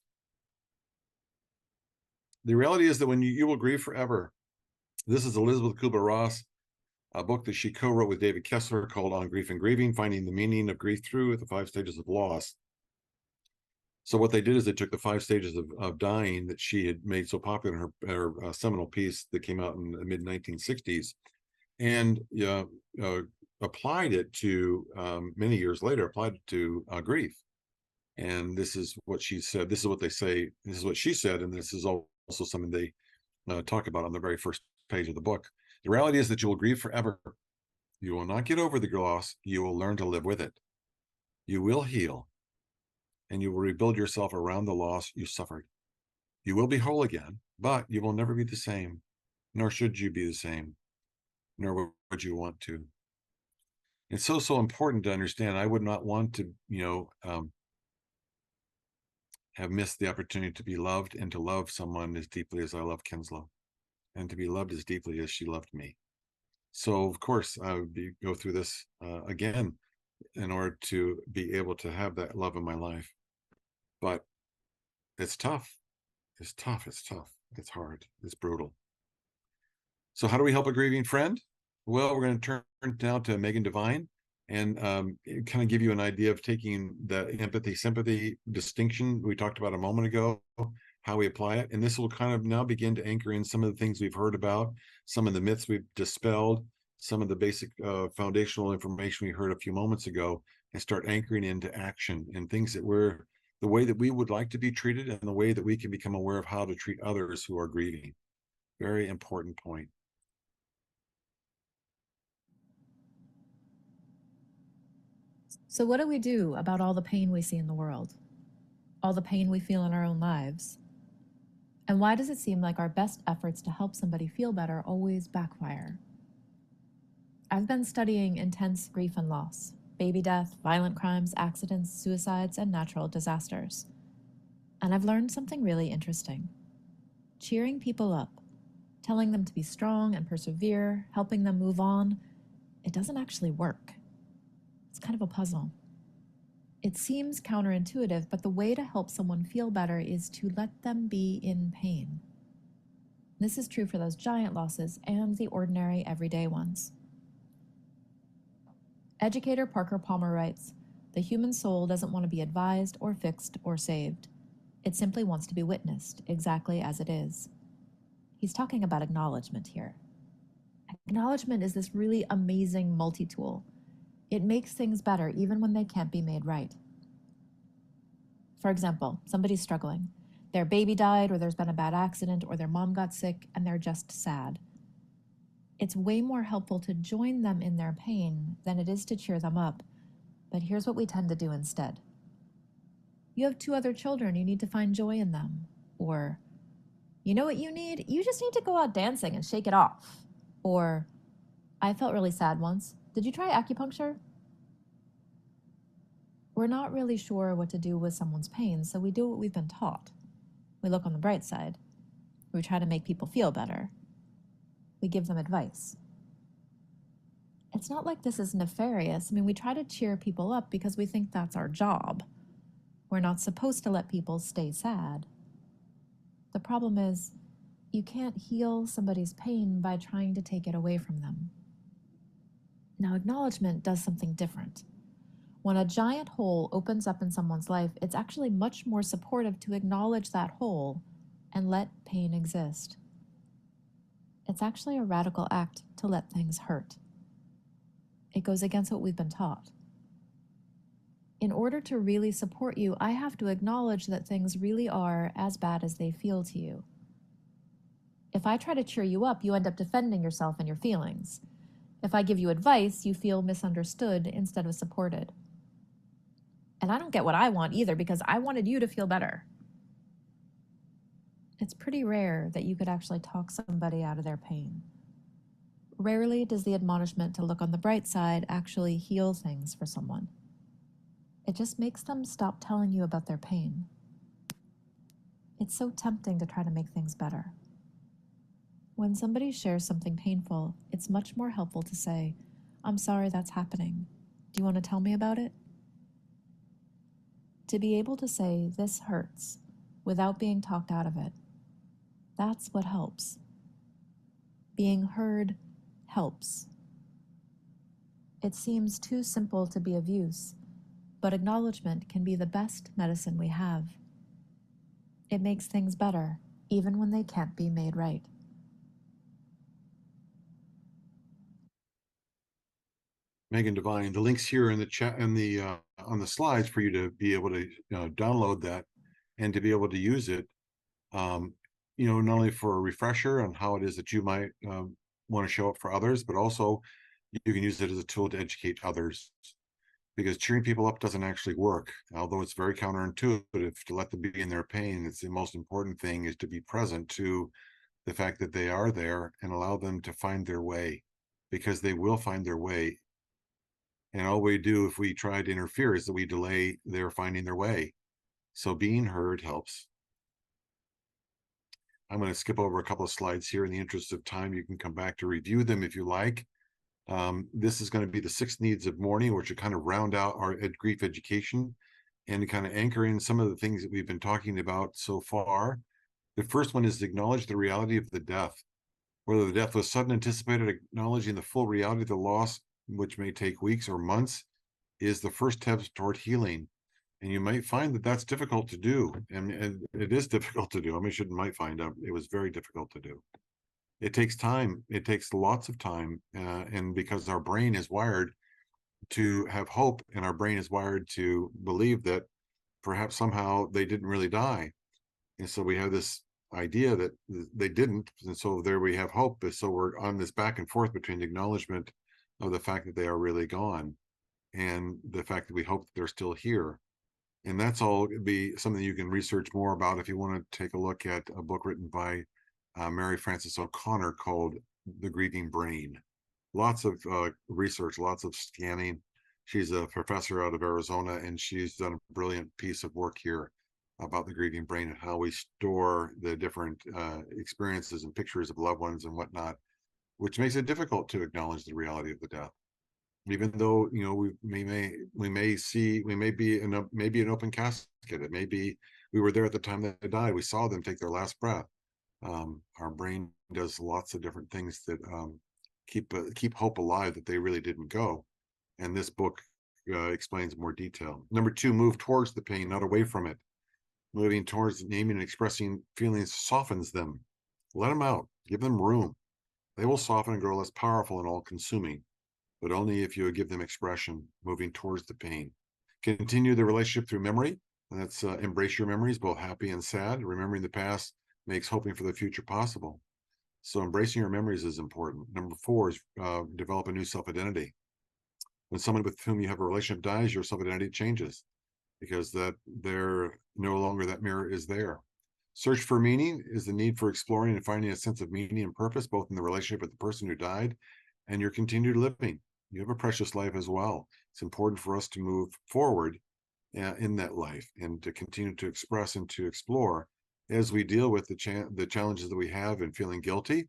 The reality is that when you will grieve forever. This is Elizabeth Kubler-Ross, a book that she co-wrote with David Kessler called On Grief and Grieving, Finding the Meaning of Grief Through the 5 Stages of Loss. So what they did is they took the 5 stages of dying that she had made so popular in her seminal piece that came out in the mid-1960s, and applied it to, many years later, applied it to grief. And this is what she said. This is what they say. This is what she said, and this is also something they talk about on the very first page of the book. The reality is that you will grieve forever. You will not get over the loss. You will learn to live with it. You will heal, and you will rebuild yourself around the loss you suffered. You will be whole again, but you will never be the same, nor should you be the same, nor would you want to. It's so important to understand. I would not want to, have missed the opportunity to be loved and to love someone as deeply as I love Kinslow, and to be loved as deeply as she loved me. So of course I would go through this again in order to be able to have that love in my life. But it's tough. It's tough. It's tough. It's hard. It's brutal. So how do we help a grieving friend? Well, we're going to turn now to Megan Devine and kind of give you an idea of taking the empathy sympathy distinction we talked about a moment ago, how we apply it. And this will kind of now begin to anchor in some of the things we've heard about, some of the myths we've dispelled, some of the basic foundational information we heard a few moments ago, and start anchoring into action and things that we're the way that we would like to be treated and the way that we can become aware of how to treat others who are grieving. Very important point. So what do we do about all the pain we see in the world? All the pain we feel in our own lives? And why does it seem like our best efforts to help somebody feel better always backfire? I've been studying intense grief and loss, baby death, violent crimes, accidents, suicides, and natural disasters. And I've learned something really interesting. Cheering people up, telling them to be strong and persevere, helping them move on, it doesn't actually work. It's kind of a puzzle. It seems counterintuitive, but the way to help someone feel better is to let them be in pain. This is true for those giant losses and the ordinary, everyday ones. Educator Parker Palmer writes, "The human soul doesn't want to be advised or fixed or saved. It simply wants to be witnessed exactly as it is." He's talking about acknowledgement here. Acknowledgement is this really amazing multi-tool. It makes things better even when they can't be made right. For example, somebody's struggling. Their baby died, or there's been a bad accident, or their mom got sick, and they're just sad. It's way more helpful to join them in their pain than it is to cheer them up, but here's what we tend to do instead. "You have 2 other children, you need to find joy in them." Or, "You know what you need? You just need to go out dancing and shake it off." Or, "I felt really sad once. Did you try acupuncture?" We're not really sure what to do with someone's pain, so we do what we've been taught. We look on the bright side. We try to make people feel better. We give them advice. It's not like this is nefarious. I mean, we try to cheer people up because we think that's our job. We're not supposed to let people stay sad. The problem is, you can't heal somebody's pain by trying to take it away from them. Now, acknowledgement does something different. When a giant hole opens up in someone's life, it's actually much more supportive to acknowledge that hole and let pain exist. It's actually a radical act to let things hurt. It goes against what we've been taught. In order to really support you, I have to acknowledge that things really are as bad as they feel to you. If I try to cheer you up, you end up defending yourself and your feelings. If I give you advice, you feel misunderstood instead of supported. And I don't get what I want either, because I wanted you to feel better. It's pretty rare that you could actually talk somebody out of their pain. Rarely does the admonishment to look on the bright side actually heal things for someone. It just makes them stop telling you about their pain. It's so tempting to try to make things better. When somebody shares something painful, it's much more helpful to say, "I'm sorry that's happening. Do you want to tell me about it?" To be able to say, "This hurts," without being talked out of it, that's what helps. Being heard helps. It seems too simple to be of use, but acknowledgement can be the best medicine we have. It makes things better, even when they can't be made right. Megan Devine, the links here in the chat and the on the slides for you to be able to download that and to be able to use it. Not only for a refresher on how it is that you might want to show up for others, but also you can use it as a tool to educate others, because cheering people up doesn't actually work. Although it's very counterintuitive to let them be in their pain, it's the most important thing is to be present to the fact that they are there and allow them to find their way, because they will find their way. And all we do if we try to interfere is that we delay their finding their way. So being heard helps. I'm going to skip over a couple of slides here in the interest of time. You can come back to review them if you like. This is going to be the 6 needs of mourning, which will kind of round out our grief education and to kind of anchor in some of the things that we've been talking about so far. The first one is to acknowledge the reality of the death. Whether the death was sudden, anticipated, acknowledging the full reality of the loss, which may take weeks or months, is the first step toward healing. And you might find that that's difficult to do. And it is difficult to do. I mean, might find out it was very difficult to do. It takes time. It takes lots of time. And because our brain is wired to have hope, and our brain is wired to believe that perhaps somehow they didn't really die. And so we have this idea that they didn't. And so there we have hope. So we're on this back and forth between the acknowledgement of the fact that they are really gone and the fact that we hope that they're still here. And that's all be something you can research more about if you want to take a look at a book written by Mary Frances O'Connor called The Grieving Brain. Lots of research, lots of scanning. She's a professor out of Arizona, and she's done a brilliant piece of work here about the grieving brain and how we store the different experiences and pictures of loved ones and whatnot, which makes it difficult to acknowledge the reality of the death. Even though, you know, we may be in an open casket. It may be we were there at the time that they died. We saw them take their last breath. Our brain does lots of different things that keep hope alive that they really didn't go. And this book explains more detail. Number 2, move towards the pain, not away from it. Moving towards naming and expressing feelings softens them. Let them out. Give them room. They will soften and grow less powerful and all-consuming, but only if you give them expression, moving towards the pain. Continue the relationship through memory. And that's embrace your memories, both happy and sad. Remembering the past makes hoping for the future possible. So embracing your memories is important. Number 4 is develop a new self-identity. When someone with whom you have a relationship dies, your self-identity changes because that they're no longer, that mirror is there. Search for meaning is the need for exploring and finding a sense of meaning and purpose, both in the relationship with the person who died and your continued living. You have a precious life as well. It's important for us to move forward in that life and to continue to express and to explore as we deal with the challenges that we have in feeling guilty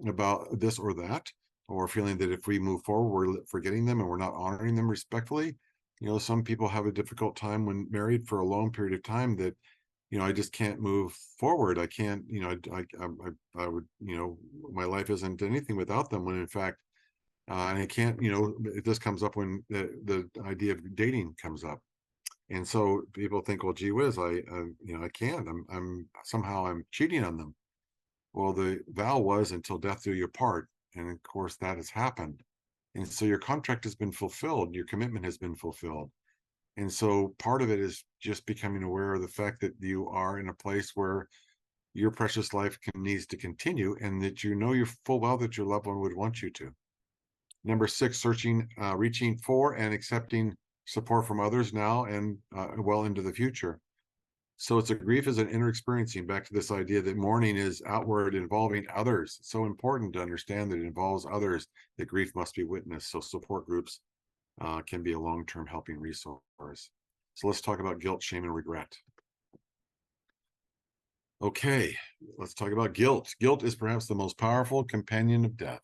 about this or that, or feeling that if we move forward, we're forgetting them and we're not honoring them respectfully. You know, some people have a difficult time when married for a long period of time that, you know, I just can't move forward. I can't, you know, I would, you know, my life isn't anything without them, when in fact, and I can't, you know, it just comes up when the idea of dating comes up. And so people think, well, gee whiz, you know, I can't, I'm somehow I'm cheating on them. Well, the vow was until death do you part. And of course that has happened. And so your contract has been fulfilled. Your commitment has been fulfilled. And so part of it is just becoming aware of the fact that you are in a place where your precious life needs to continue, and that you know you're full well that your loved one would want you to. Number 6, reaching for and accepting support from others now and well into the future. So it's a grief is an inner experiencing, back to this idea that mourning is outward, involving others. It's so important to understand that it involves others, that grief must be witnessed. So support groups can be a long-term helping resource. So let's talk about guilt, shame, and regret. Okay, let's talk about guilt. Guilt is perhaps the most powerful companion of death.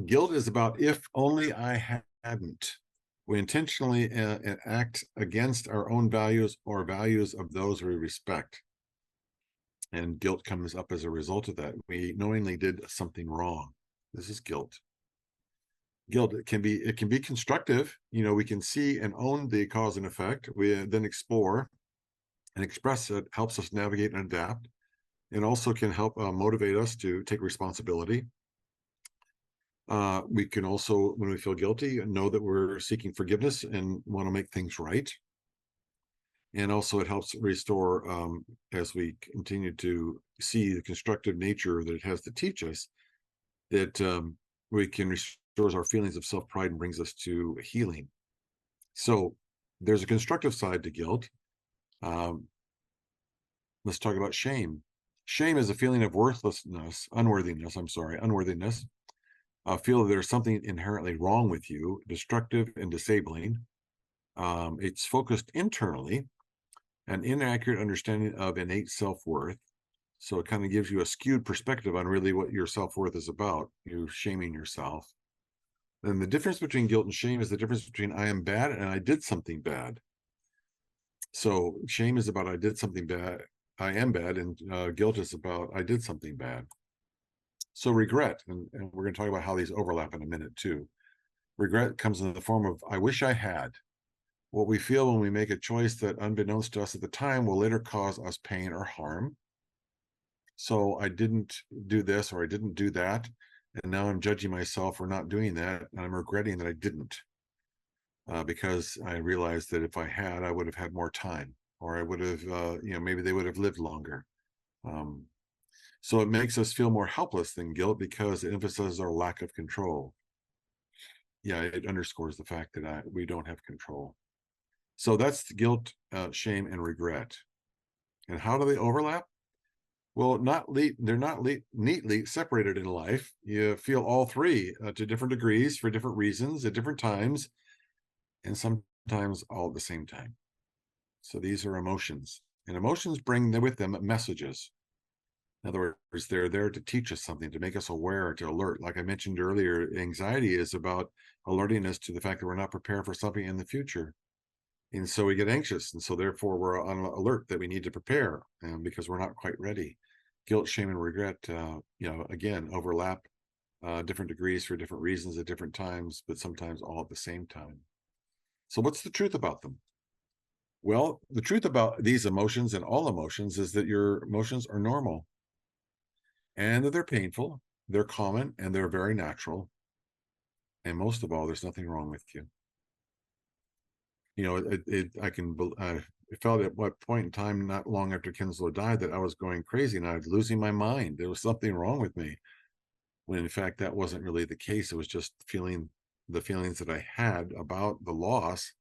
Guilt is about if only I hadn't. We intentionally act against our own values or values of those we respect. And guilt comes up as a result of that. We knowingly did something wrong. This is guilt. Guilt, it can be constructive. You know, we can see and own the cause and effect. We then explore and express it, helps us navigate and adapt. It also can help motivate us to take responsibility. We can also, when we feel guilty, know that we're seeking forgiveness and want to make things right. And also it helps restore, as we continue to see the constructive nature that it has to teach us, that we can restore our feelings of self-pride and brings us to healing. So there's a constructive side to guilt. Let's talk about shame. Shame is a feeling of unworthiness. Feel that there's something inherently wrong with you, destructive and disabling. It's focused internally, an inaccurate understanding of innate self-worth. So it kind of gives you a skewed perspective on really what your self-worth is about, you shaming yourself. And the difference between guilt and shame is the difference between I am bad and I did something bad. So shame is about I did something bad, I am bad, and guilt is about I did something bad. So regret, and we're going to talk about how these overlap in a minute too. Regret comes in the form of I wish I had. What we feel when we make a choice that, unbeknownst to us at the time, will later cause us pain or harm. So I didn't do this or I didn't do that, and now I'm judging myself for not doing that, and I'm regretting that I didn't, because I realized that if I had, I would have had more time, or I would have, maybe they would have lived longer. So it makes us feel more helpless than guilt because it emphasizes our lack of control. Yeah, it underscores the fact that we don't have control. So that's guilt, shame, and regret. And how do they overlap? Well, they're not neatly separated in life. You feel all three to different degrees for different reasons at different times, and sometimes all at the same time. So these are emotions, and emotions bring with them messages. In other words, they're there to teach us something, to make us aware, to alert. Like I mentioned earlier, anxiety is about alerting us to the fact that we're not prepared for something in the future. And so we get anxious. And so therefore we're on alert that we need to prepare because we're not quite ready. Guilt, shame, and regret, again, overlap different degrees for different reasons at different times, but sometimes all at the same time. So what's the truth about them? Well, the truth about these emotions and all emotions is that your emotions are normal and that they're painful, they're common, and they're very natural. And most of all, there's nothing wrong with you. I felt at what point in time, not long after Kinslow died, that I was going crazy and I was losing my mind. There was something wrong with me, when in fact that wasn't really the case. It was just the feelings that I had about the loss,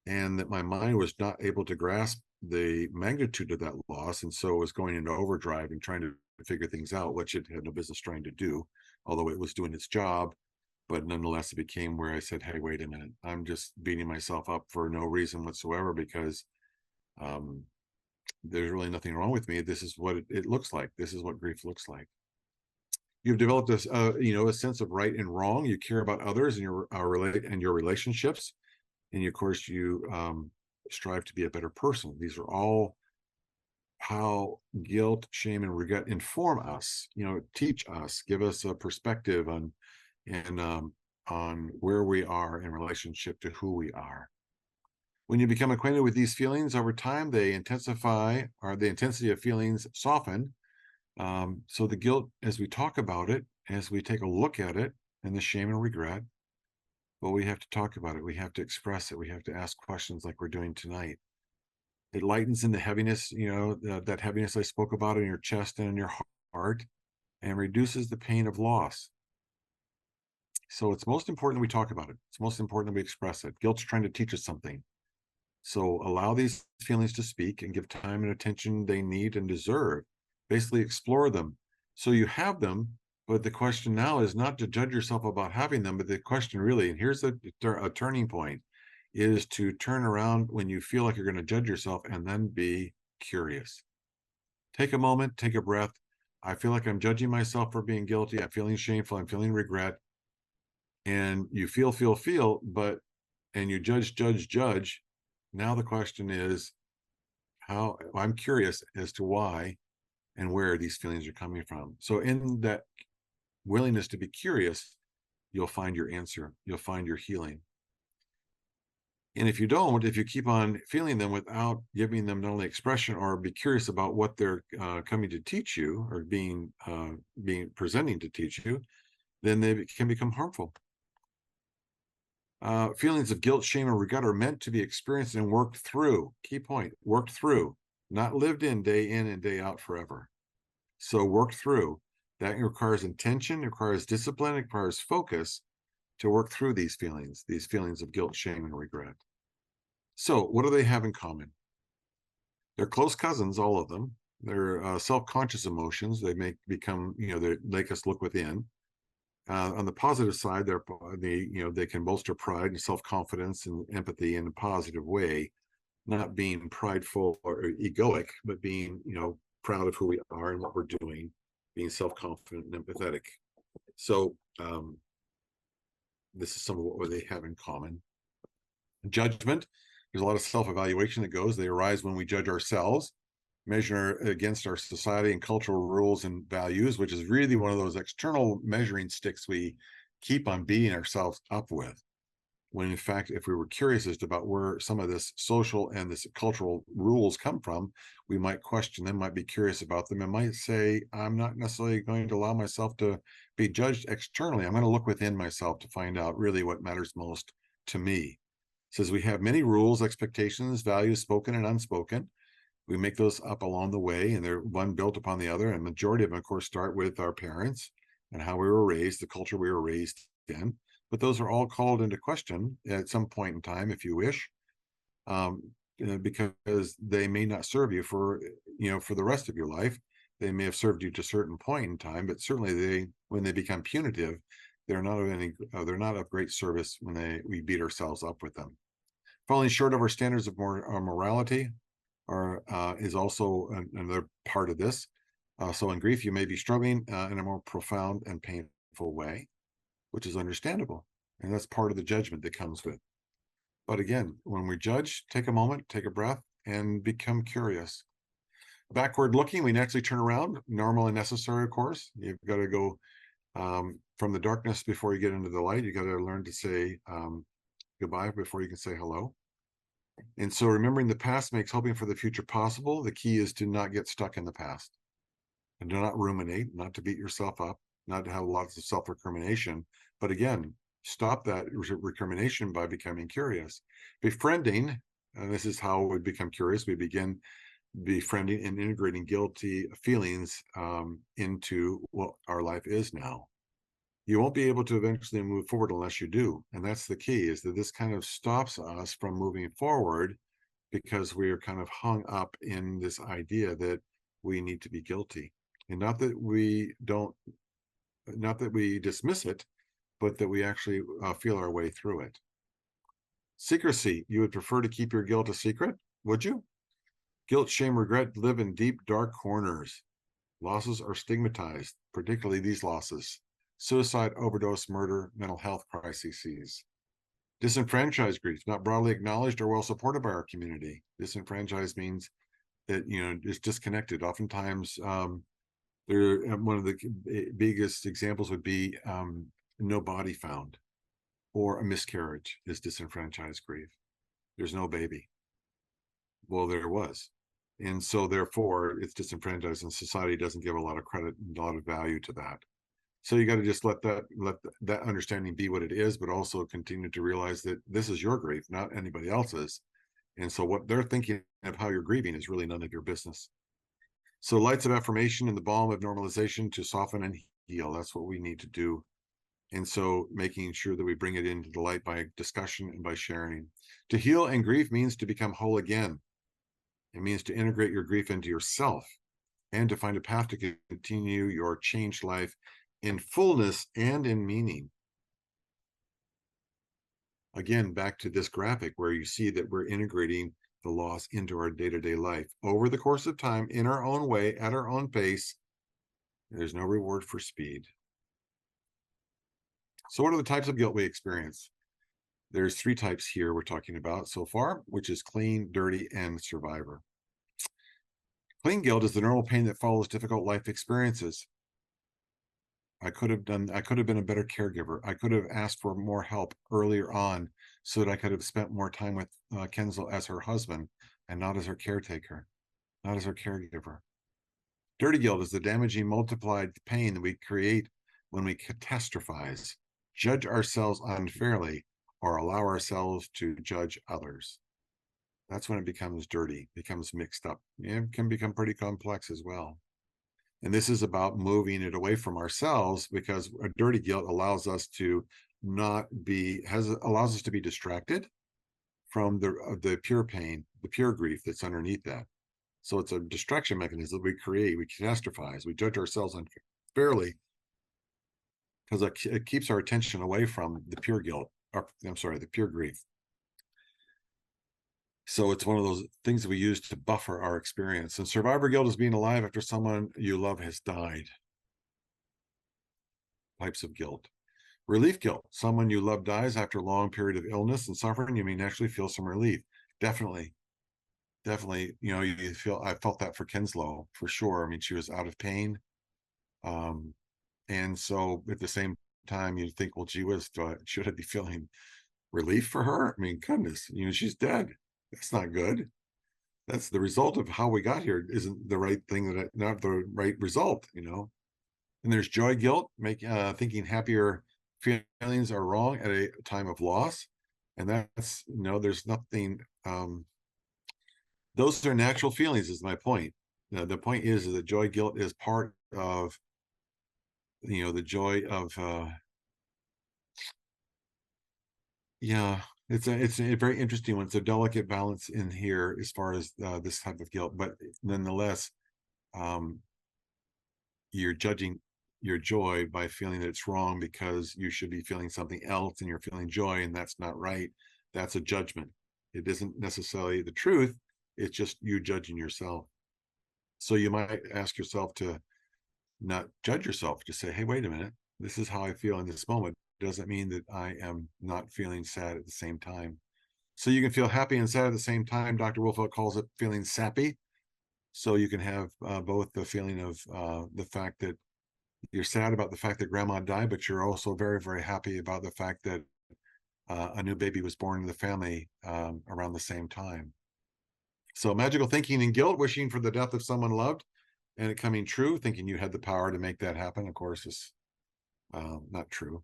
and that my mind was not able to grasp the magnitude of that loss, and so it was going into overdrive and trying to figure things out, which it had no business trying to do, although it was doing its job. But nonetheless, it became where I said, hey, wait a minute, I'm just beating myself up for no reason whatsoever, because there's really nothing wrong with me. This is what it looks like. This is what grief looks like. You've developed this, a sense of right and wrong. You care about others and your relationships. And of course, you strive to be a better person. These are all how guilt, shame, and regret inform us, teach us, give us a perspective on where we are in relationship to who we are. When you become acquainted with these feelings over time, they intensify, or the intensity of feelings soften. So the guilt, as we talk about it, as we take a look at it, and the shame and regret, well, we have to talk about it. We have to express it. We have to ask questions like we're doing tonight. It lightens in the heaviness, that heaviness I spoke about in your chest and in your heart, and reduces the pain of loss. So it's most important that we talk about it. It's most important that we express it. Guilt's trying to teach us something. So allow these feelings to speak and give time and attention they need and deserve. Basically explore them. So you have them, but the question now is not to judge yourself about having them, but the question really, and here's a turning point, is to turn around when you feel like you're going to judge yourself and then be curious. Take a moment, take a breath. I feel like I'm judging myself for being guilty. I'm feeling shameful. I'm feeling regret. And you feel, and you judge. Now the question is, I'm curious as to why and where these feelings are coming from. So in that willingness to be curious, you'll find your answer. You'll find your healing. And if you keep on feeling them without giving them not only expression or be curious about what they're coming to teach you or presenting to teach you, then they can become harmful. Feelings of guilt, shame, and regret are meant to be experienced and worked through. Key point, worked through, not lived in and day out forever. So worked through. That requires intention, requires discipline, requires focus to work through these feelings of guilt, shame, and regret. So what do they have in common? They're close cousins, all of them. They're self-conscious emotions. They become, they make us look within. On the positive side, they can bolster pride and self-confidence and empathy in a positive way, not being prideful or egoic, but being, proud of who we are and what we're doing, being self-confident and empathetic. So this is some of what they have in common. Judgment, there's a lot of self-evaluation that goes. They arise when we judge ourselves, measure against our society and cultural rules and values, which is really one of those external measuring sticks we keep on beating ourselves up with. When in fact, if we were curious as to about where some of this social and this cultural rules come from, we might question them, might be curious about them, and might say, I'm not necessarily going to allow myself to be judged externally. I'm going to look within myself to find out really what matters most to me. It says we have many rules, expectations, values, spoken and unspoken. We make those up along the way, and they're one built upon the other. And majority of them, of course, start with our parents and how we were raised, the culture we were raised in. But those are all called into question at some point in time, if you wish, because they may not serve you for the rest of your life. They may have served you to a certain point in time, but certainly when they become punitive, they're not of great service when we beat ourselves up with them. Falling short of our standards of morality is also another part of this. So in grief, you may be struggling in a more profound and painful way, which is understandable. And that's part of the judgment that comes with. But again, when we judge, take a moment, take a breath, and become curious. Backward looking, we naturally turn around, normal and necessary, of course. You've got to go from the darkness before you get into the light. You got to learn to say goodbye before you can say hello. And so remembering the past makes hoping for the future possible. The key is to not get stuck in the past and do not ruminate, not to beat yourself up, not to have lots of self-recrimination. But again, stop that recrimination by becoming curious. Befriending, and this is how we become curious. We begin befriending and integrating guilty feelings into what our life is now. You won't be able to eventually move forward unless you do. And that's the key, is that this kind of stops us from moving forward because we are kind of hung up in this idea that we need to be guilty. And not that we dismiss it, but that we actually feel our way through it. Secrecy. You would prefer to keep your guilt a secret, would you? Guilt, shame, regret live in deep, dark corners. Losses are stigmatized, particularly these losses: suicide, overdose, murder, mental health crises. Disenfranchised grief, not broadly acknowledged or well supported by our community. Disenfranchised means that, it's disconnected. Oftentimes, one of the biggest examples would be no body found, or a miscarriage is disenfranchised grief. There's no baby. Well, there was. And so therefore it's disenfranchised, and society doesn't give a lot of credit and a lot of value to that. So you got to just let that understanding be what it is, but also continue to realize that this is your grief, not anybody else's. And so what they're thinking of how you're grieving is really none of your business. So lights of affirmation and the balm of normalization to soften and heal. That's what we need to do. And so making sure that we bring it into the light by discussion and by sharing. To heal and grieve means to become whole again. It means to integrate your grief into yourself and to find a path to continue your changed life in fullness and in meaning. Again, back to this graphic where you see that we're integrating the loss into our day-to-day life over the course of time, in our own way, at our own pace. There's no reward for speed. So what are the types of guilt we experience? There's 3 types here we're talking about so far, which is clean, dirty, and survivor. Clean guilt is the normal pain that follows difficult life experiences. I could have been a better caregiver. I could have asked for more help earlier on so that I could have spent more time with Kenzel as her husband and not as her caretaker, not as her caregiver. Dirty guilt is the damaging multiplied pain that we create when we catastrophize, judge ourselves unfairly, or allow ourselves to judge others. That's when it becomes dirty, becomes mixed up. It can become pretty complex as well. And this is about moving it away from ourselves, because a dirty guilt allows us to allows us to be distracted from the pure pain, the pure grief that's underneath that. So it's a distraction mechanism we create. We catastrophize. We judge ourselves unfairly because it keeps our attention away from the pure guilt. Or, I'm sorry, the pure grief. So it's one of those things that we use to buffer our experience. And survivor guilt is being alive after someone you love has died. Types of guilt. Relief guilt. Someone you love dies after a long period of illness and suffering. You may naturally feel some relief. Definitely. You know, I felt that for Kinslow for sure. I mean, she was out of pain. And so at the same time, you think, well, gee whiz, should I be feeling relief for her? I mean, goodness, you know, she's dead. That's not good. That's the result of how we got here. Isn't the right thing, not the right result, you know? And there's joy guilt, thinking happier feelings are wrong at a time of loss. And that's, you know, there's nothing, those are natural feelings is my point. The point is that joy guilt is part of, you know, the joy of, yeah, it's a very interesting one. It's a delicate balance in here as far as this type of guilt, but nonetheless, you're judging your joy by feeling that it's wrong because you should be feeling something else and you're feeling joy, and that's not right. That's a judgment. It isn't necessarily the truth. It's just you judging yourself. So you might ask yourself to not judge yourself, to say, hey, wait a minute, this is how I feel in this moment. Doesn't mean that I am not feeling sad at the same time. So you can feel happy and sad at the same time. Dr. Wolfelt calls it feeling sappy. So you can have both the feeling of the fact that you're sad about the fact that grandma died, but you're also very, very happy about the fact that a new baby was born in the family around the same time. So magical thinking and guilt, wishing for the death of someone loved and it coming true, thinking you had the power to make that happen, of course, is not true.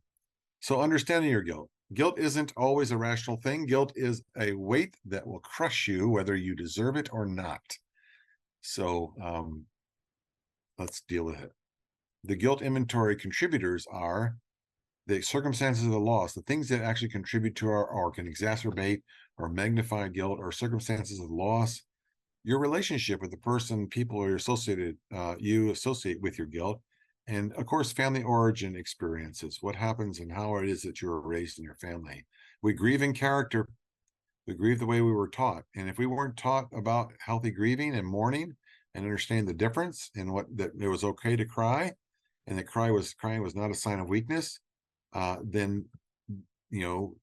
So understanding your guilt. Guilt isn't always a rational thing. Guilt is a weight that will crush you, whether you deserve it or not. So let's deal with it. The guilt inventory contributors are the circumstances of the loss, the things that actually contribute to or can exacerbate or magnify guilt, or circumstances of loss, your relationship with the person, people you associate with your guilt, and of course, family origin experiences, what happens and how it is that you were raised in your family. We grieve in character. We grieve the way we were taught. And if we weren't taught about healthy grieving and mourning and understand the difference and that it was okay to cry, and that crying was not a sign of weakness, then, you know,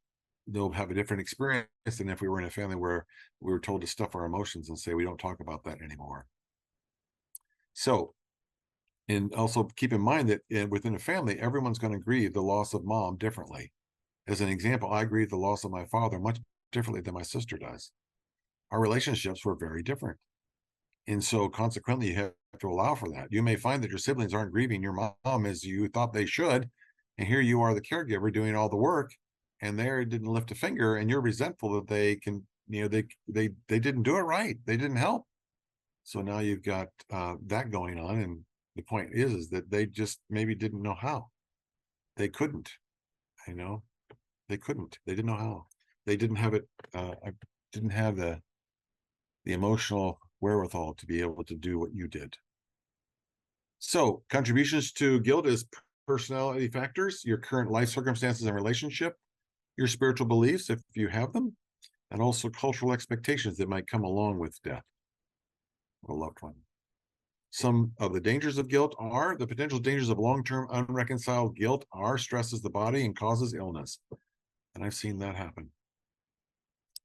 they'll have a different experience than if we were in a family where we were told to stuff our emotions and say, we don't talk about that anymore. So, and also keep in mind that within a family, everyone's going to grieve the loss of mom differently. As an example, I grieve the loss of my father much differently than my sister does. Our relationships were very different. And so consequently, you have to allow for that. You may find that your siblings aren't grieving your mom as you thought they should. And here you are, the caregiver, doing all the work, and they didn't lift a finger, and you're resentful that they can, you know, they didn't do it right. They didn't help. So now you've got that going on. And the point is that they just maybe didn't know how. They couldn't, you know, they couldn't. They didn't know how. They didn't have it. I didn't have the emotional wherewithal to be able to do what you did. So contributions to guilt is personality factors, your current life circumstances and relationship, your spiritual beliefs, if you have them, and also cultural expectations that might come along with death of a loved one. Some of the dangers of guilt are the potential dangers of long-term unreconciled guilt stresses the body and causes illness. And I've seen that happen.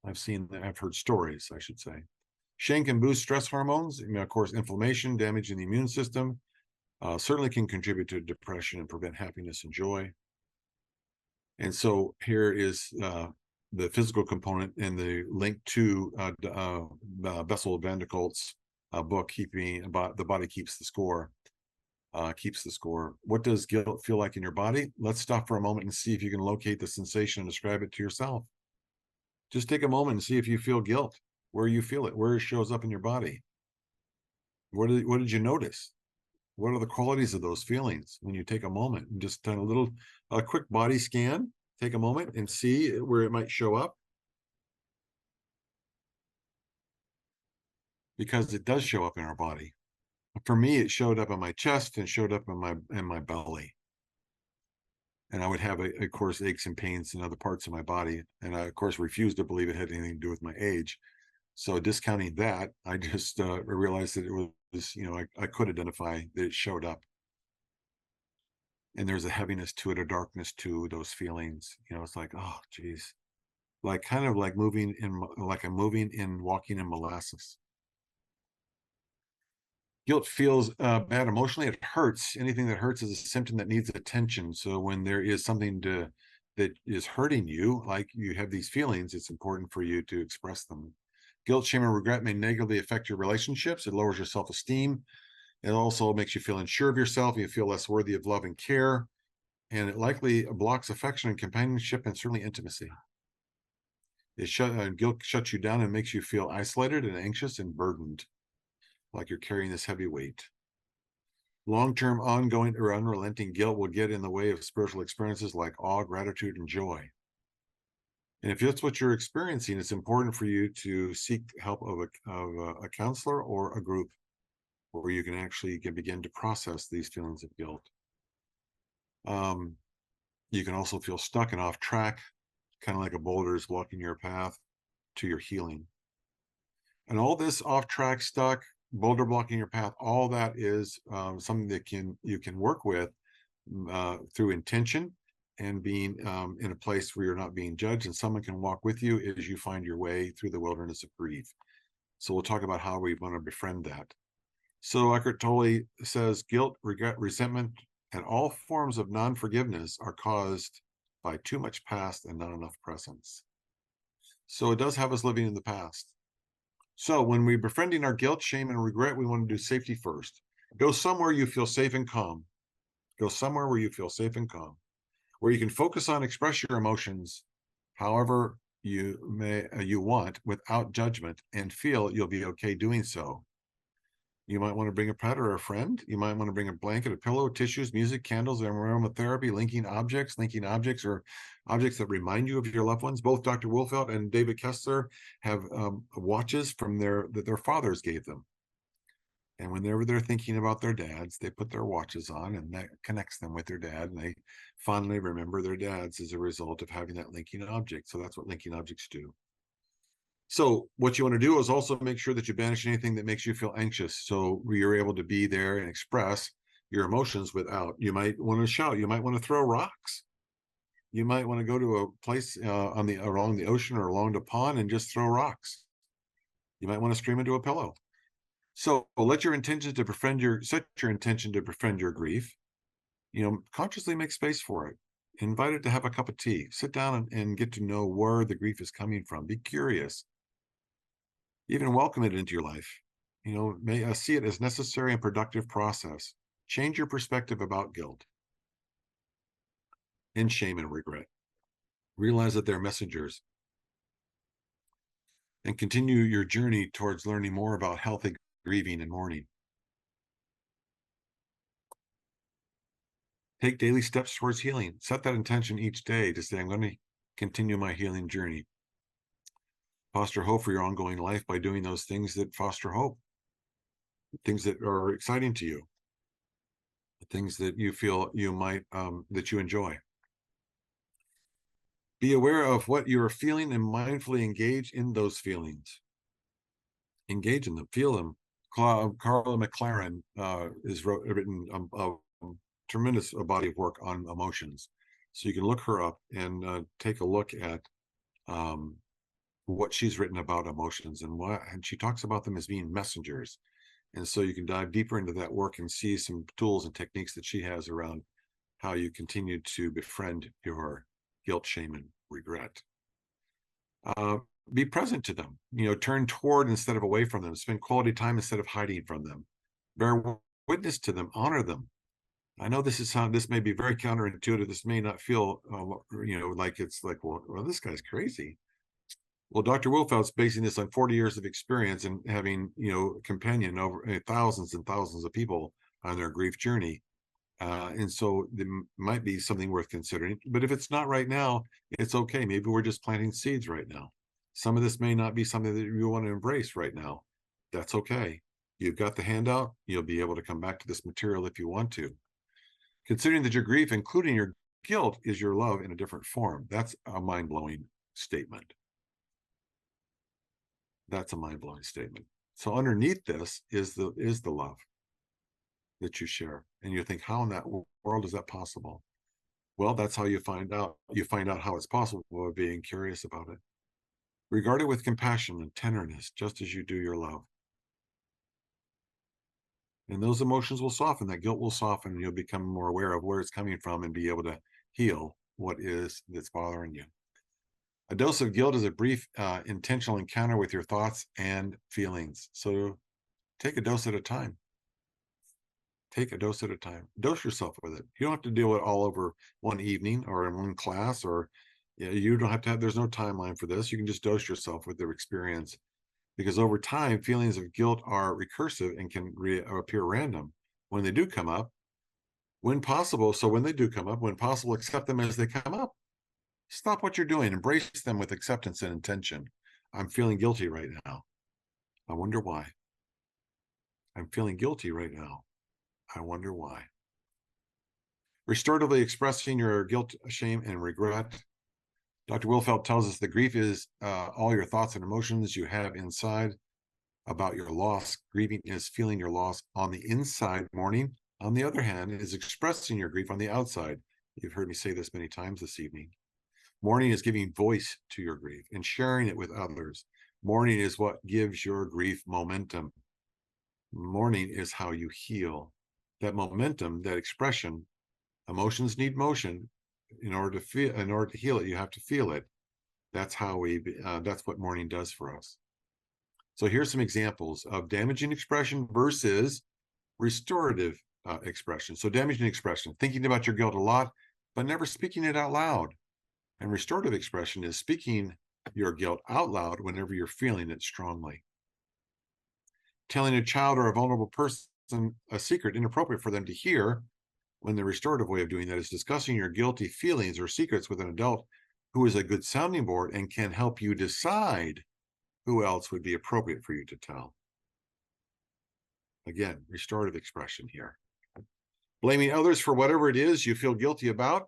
I've heard stories, I should say. Shame can boost stress hormones. I mean, of course, inflammation, damaging the immune system, certainly can contribute to depression and prevent happiness and joy. And so here is the physical component and the link to Bessel van der Kolk's book, The Body Keeps the Score. What does guilt feel like in your body? Let's stop for a moment and see if you can locate the sensation and describe it to yourself. Just take a moment and see if you feel guilt, where you feel it, where it shows up in your body. What did you notice? What are the qualities of those feelings? When you take a moment and just done a quick body scan, take a moment and see where it might show up. Because it does show up in our body. For me, it showed up in my chest and showed up in my belly. And I would have, of course, aches and pains in other parts of my body. And I, of course, refused to believe it had anything to do with my age. So discounting that, I just realized that it was, I could identify that it showed up. And there's a heaviness to it, a darkness to those feelings. It's like, oh, geez. Like kind of like I'm walking in molasses. Guilt feels bad emotionally. It hurts. Anything that hurts is a symptom that needs attention. So when there is something that is hurting you, like you have these feelings, it's important for you to express them. Guilt, shame, and regret may negatively affect your relationships. It lowers your self-esteem. It also makes you feel unsure of yourself. You feel less worthy of love and care. And it likely blocks affection and companionship and certainly intimacy. Guilt shuts you down and makes you feel isolated and anxious and burdened, like you're carrying this heavy weight. Long-term, ongoing, or unrelenting guilt will get in the way of spiritual experiences like awe, gratitude, and joy. And if that's what you're experiencing, it's important for you to seek help of a counselor or a group where you can actually begin to process these feelings of guilt. You can also feel stuck and off track, kind of like a boulder is blocking your path to your healing. And all this off track, stuck, boulder blocking your path, all that is something that you can work with through intention and being in a place where you're not being judged, and someone can walk with you as you find your way through the wilderness of grief. So we'll talk about how we want to befriend that. So Eckhart Tolle says guilt, regret, resentment, and all forms of non-forgiveness are caused by too much past and not enough presence. So it does have us living in the past. So when we're befriending our guilt, shame, and regret, we want to do safety first. Go somewhere you feel safe and calm. Go somewhere where you feel safe and calm, where you can focus on, express your emotions however you want without judgment, and feel you'll be okay doing so. You might want to bring a pet or a friend. You might want to bring a blanket, a pillow, tissues, music, candles, aromatherapy, linking objects or objects that remind you of your loved ones. Both Dr. Wolfelt and David Kessler have watches from that their fathers gave them. And whenever they're thinking about their dads, they put their watches on, and that connects them with their dad, and they fondly remember their dads as a result of having that linking object. So that's what linking objects do. So what you want to do is also make sure that you banish anything that makes you feel anxious, so you're able to be there and express your emotions without. You might want to shout. You might want to throw rocks. You might want to go to a place along the ocean or along the pond and just throw rocks. You might want to scream into a pillow. So set your intention to befriend your grief. Consciously make space for it. Invite it to have a cup of tea. Sit down and get to know where the grief is coming from. Be curious. Even welcome it into your life. May see it as necessary and productive process. Change your perspective about guilt and shame and regret. Realize that they're messengers. And continue your journey towards learning more about healthy grieving and mourning. Take daily steps towards healing. Set that intention each day to say, I'm going to continue my healing journey. Foster hope for your ongoing life by doing those things that foster hope. Things that are exciting to you. Things that you feel you might, that you enjoy. Be aware of what you're feeling and mindfully engage in those feelings. Engage in them, feel them. Carla McLaren has written a tremendous body of work on emotions. So you can look her up and take a look at what she's written about emotions and she talks about them as being messengers. And so you can dive deeper into that work and see some tools and techniques that she has around how you continue to befriend your guilt, shame, and regret. Be present to them, turn toward instead of away from them, spend quality time instead of hiding from them, bear witness to them, honor them. I know this may be very counterintuitive. This may not feel, like it's like, well, this guy's crazy. Well, Dr. Wolfelt's basing this on 40 years of experience and having, companion over thousands and thousands of people on their grief journey. And so there might be something worth considering. But if it's not right now, it's okay. Maybe we're just planting seeds right now. Some of this may not be something that you want to embrace right now. That's okay. You've got the handout. You'll be able to come back to this material if you want to. Considering that your grief, including your guilt, is your love in a different form. That's a mind-blowing statement. That's a mind-blowing statement. So underneath this is the love that you share. And you think, how in that world is that possible? Well, that's how you find out. You find out how it's possible by being curious about it. Regard it with compassion and tenderness, just as you do your love. And those emotions will soften. That guilt will soften, and you'll become more aware of where it's coming from and be able to heal what is that's bothering you. A dose of guilt is a brief, intentional encounter with your thoughts and feelings. So take a dose at a time. Take a dose at a time. Dose yourself with it. You don't have to deal with it all over one evening or in one class, or you don't have to have, there's no timeline for this. You can just dose yourself with their experience, because over time, feelings of guilt are recursive and can appear random when they do come up, when possible. So when they do come up, when possible, accept them as they come up. Stop what you're doing. Embrace them with acceptance and intention. I'm feeling guilty right now. I wonder why. I'm feeling guilty right now. I wonder why. Restoratively expressing your guilt, shame, and regret. Dr. Wolfelt tells us that grief is all your thoughts and emotions you have inside about your loss. Grieving is feeling your loss on the inside. Mourning, on the other hand, is expressing your grief on the outside. You've heard me say this many times this evening. Mourning is giving voice to your grief and sharing it with others. Mourning is what gives your grief momentum. Mourning is how you heal. That momentum, that expression, emotions need motion. In order to heal it, you have to feel it. That's how that's what mourning does for us. So here's some examples of damaging expression versus restorative expression. So damaging expression, thinking about your guilt a lot, but never speaking it out loud. And restorative expression is speaking your guilt out loud whenever you're feeling it strongly. Telling a child or a vulnerable person a secret inappropriate for them to hear, when the restorative way of doing that is discussing your guilty feelings or secrets with an adult who is a good sounding board and can help you decide who else would be appropriate for you to tell. Again, restorative expression here. Blaming others for whatever it is you feel guilty about.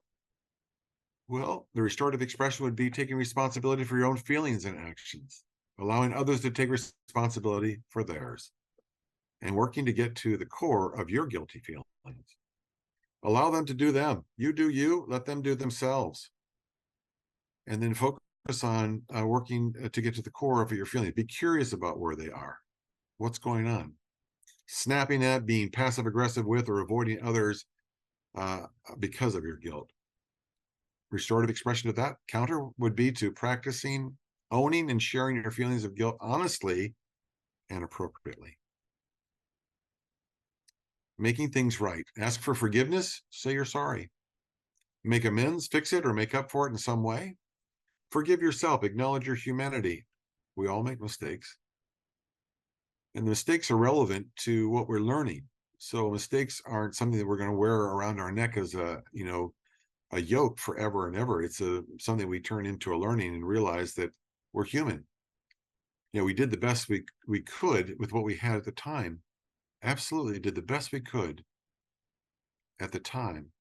Well, the restorative expression would be taking responsibility for your own feelings and actions, allowing others to take responsibility for theirs, and working to get to the core of your guilty feelings. Allow them to do them. You do you, let them do themselves. And then focus on working to get to the core of your feelings. Be curious about where they are. What's going on? Snapping at, being passive aggressive with, or avoiding others because of your guilt. Restorative expression of that counter would be to practicing owning and sharing your feelings of guilt honestly and appropriately. Making things right. Ask for forgiveness. Say you're sorry. Make amends, fix it, or make up for it in some way. Forgive yourself. Acknowledge your humanity. We all make mistakes. And the mistakes are relevant to what we're learning. So mistakes aren't something that we're going to wear around our neck as a yoke forever and ever. It's something we turn into a learning and realize that we're human. We did the best we could with what we had at the time. Absolutely did the best we could at the time.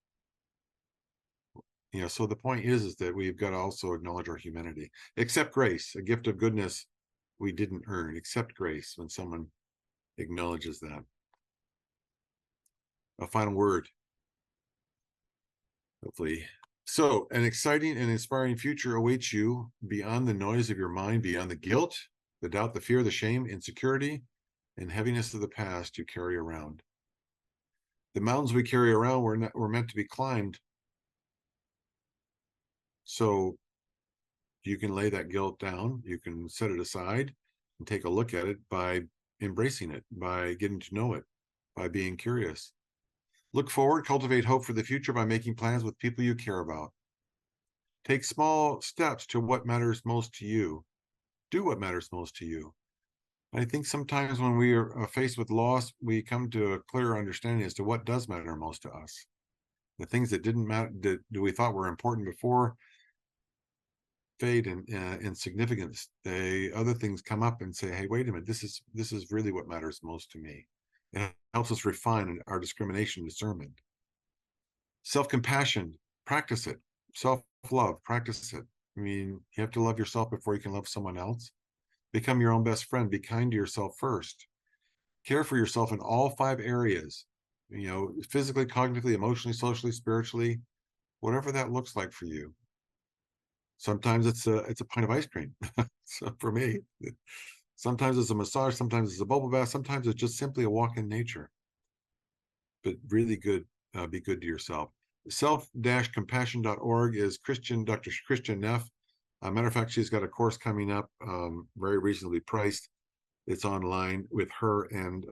So the point is that we've got to also acknowledge our humanity. Accept grace, a gift of goodness we didn't earn. Accept grace when someone acknowledges that. A final word, hopefully. So an exciting and inspiring future awaits you beyond the noise of your mind, beyond the guilt, the doubt, the fear, the shame, insecurity, and heaviness of the past you carry around. The mountains we carry around were meant to be climbed. So you can lay that guilt down, you can set it aside and take a look at it by embracing it, by getting to know it, by being curious. Look forward, cultivate hope for the future by making plans with people you care about. Take small steps to what matters most to you. Do what matters most to you. I think sometimes when we are faced with loss, we come to a clearer understanding as to what does matter most to us. The things that didn't matter, that we thought were important before, fade in significance. Other things come up and say, hey, wait a minute, this is really what matters most to me. It helps us refine our discrimination discernment. Self-compassion, practice it. Self-love, practice it. I mean, you have to love yourself before you can love someone else. Become your own best friend. Be kind to yourself first. Care for yourself in all 5 areas, physically, cognitively, emotionally, socially, spiritually, whatever that looks like for you. Sometimes it's a pint of ice cream. So for me, sometimes it's a massage, sometimes it's a bubble bath, sometimes it's just simply a walk in nature. But really good, be good to yourself. Self-compassion.org is Dr. Christian Neff. Matter of fact, she's got a course coming up, very reasonably priced. It's online with her and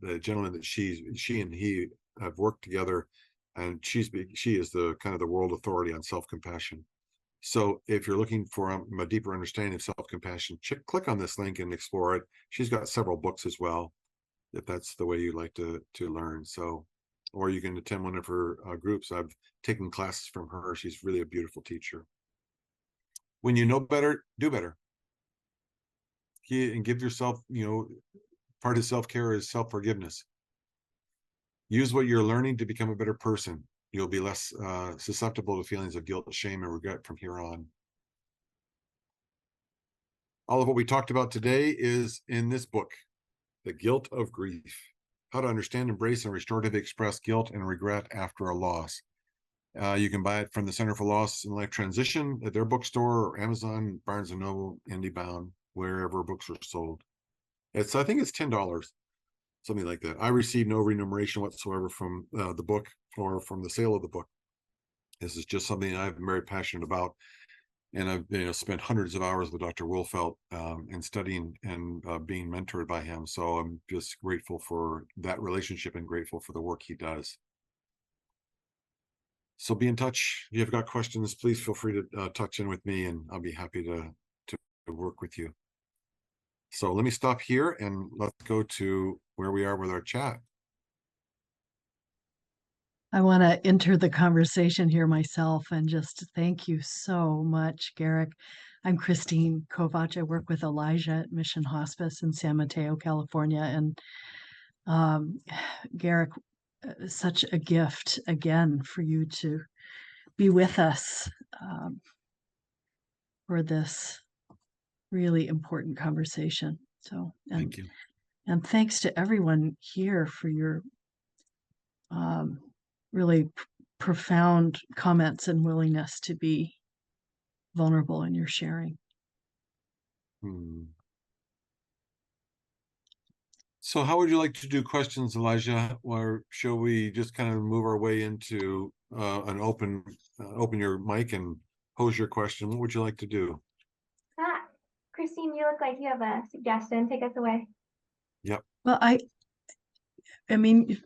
the gentleman that she and he have worked together, and she is the kind of the world authority on self-compassion. So if you're looking for a deeper understanding of self-compassion, click on this link and explore it. She's got several books as well, if that's the way you like to learn. So, or you can attend one of her groups. I've taken classes from her. She's really a beautiful teacher. When you know better, do better. And give yourself, part of self-care is self-forgiveness. Use what you're learning to become a better person. You'll be less susceptible to feelings of guilt, shame, and regret from here on. All of what we talked about today is in this book, The Guilt of Grief: How to Understand, Embrace, and Restorative Express Guilt and Regret After a Loss. You can buy it from the Center for Loss and Life Transition at their bookstore, or Amazon, Barnes & Noble, IndieBound, wherever books are sold. I think it's $10, something like that. I received no remuneration whatsoever from the book or from the sale of the book. This is just something I'm very passionate about. And I've spent hundreds of hours with Dr. Wolfelt and studying and being mentored by him. So I'm just grateful for that relationship and grateful for the work he does. So be in touch. If you've got questions, please feel free to touch in with me, and I'll be happy to work with you. So let me stop here and let's go to where we are with our chat. I want to enter the conversation here myself and just thank you so much, Garrick. I'm Christine Kovach. I work with Elijah at Mission Hospice in San Mateo, California. And Garrick, such a gift again for you to be with us for this really important conversation. So, Thank you. And thanks to everyone here for your really profound comments and willingness to be vulnerable in your sharing. So how would you like to do questions, Elijah? Or shall we just kind of move our way into an open your mic and pose your question? What would you like to do? Christine, you look like you have a suggestion. Take us away. Yep. Well, I mean,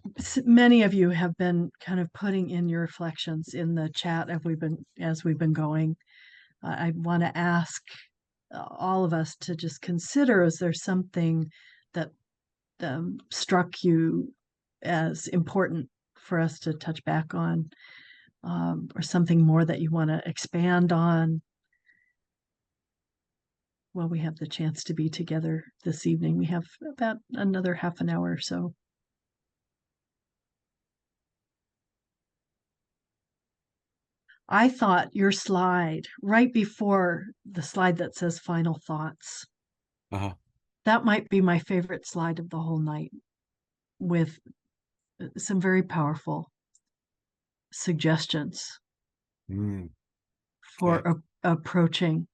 many of you have been kind of putting in your reflections in the chat as we've been going. I want to ask all of us to just consider: is there something that struck you as important for us to touch back on, or something more that you want to expand on? Well, we have the chance to be together this evening. We have about another half an hour or so. I thought your slide right before the slide that says final thoughts, that might be my favorite slide of the whole night, with some very powerful suggestions for approaching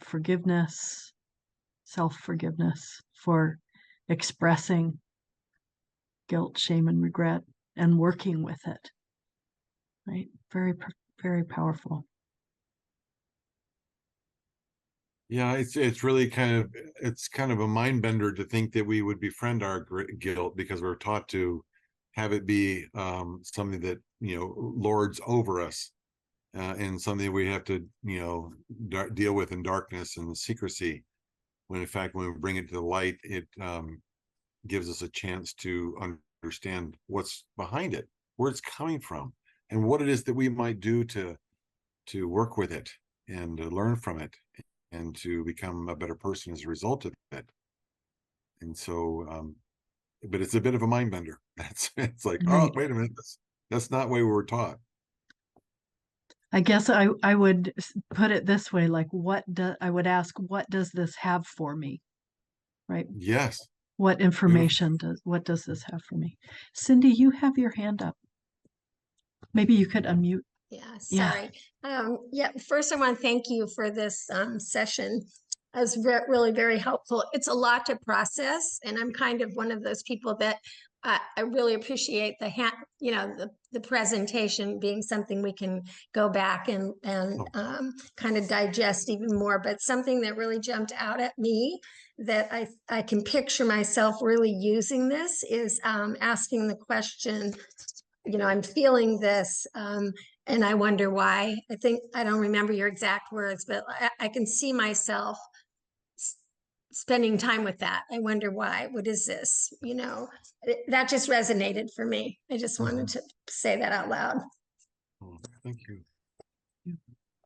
forgiveness, self-forgiveness, for expressing guilt, shame, and regret, and working with it. Right? Very, very powerful. Yeah, it's really kind of a mind bender to think that we would befriend our guilt, because we're taught to have it be something that lords over us. and something we have to, deal with in darkness and secrecy. When in fact, when we bring it to the light, it gives us a chance to understand what's behind it, where it's coming from, and what it is that we might do to work with it and to learn from it and to become a better person as a result of it. And so, but it's a bit of a mind bender. It's like, oh, Right. wait a minute, that's not the way we were taught. I guess I would put it this way, like I would ask, what does this have for me? Right? Yes. What information what does this have for me? Cindy, you have your hand up. Maybe you could unmute. Yeah, Yeah. sorry. First I want to thank you for this session. It was really very helpful. It's a lot to process, and I'm kind of one of those people that I really appreciate the presentation being something we can go back and kind of digest even more. But something that really jumped out at me that I can picture myself really using this is asking the question, I'm feeling this, and I wonder why. I don't remember your exact words, but I can see myself spending time with that. I wonder why. What is this? That just resonated for me. I just wanted to say that out loud. Oh, thank you.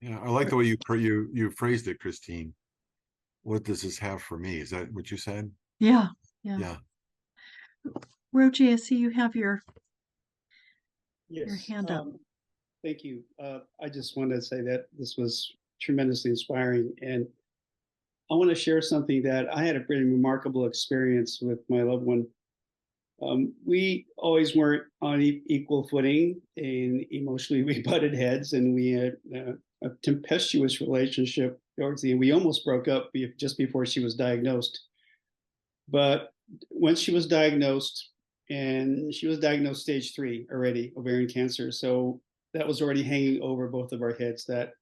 Yeah, I like the way you phrased it, Christine. What does this have for me? Is that what you said? Yeah. Yeah. Roji, I see you have your Yes. hand up. Thank you. I just wanted to say that this was tremendously inspiring, and I want to share something that I had a pretty remarkable experience with my loved one. We always weren't on equal footing, and emotionally we butted heads, and we had a tempestuous relationship towards the end. We almost broke up just before she was diagnosed. But when she was diagnosed, and she was diagnosed stage 3 already, ovarian cancer, so that was already hanging over both of our heads, that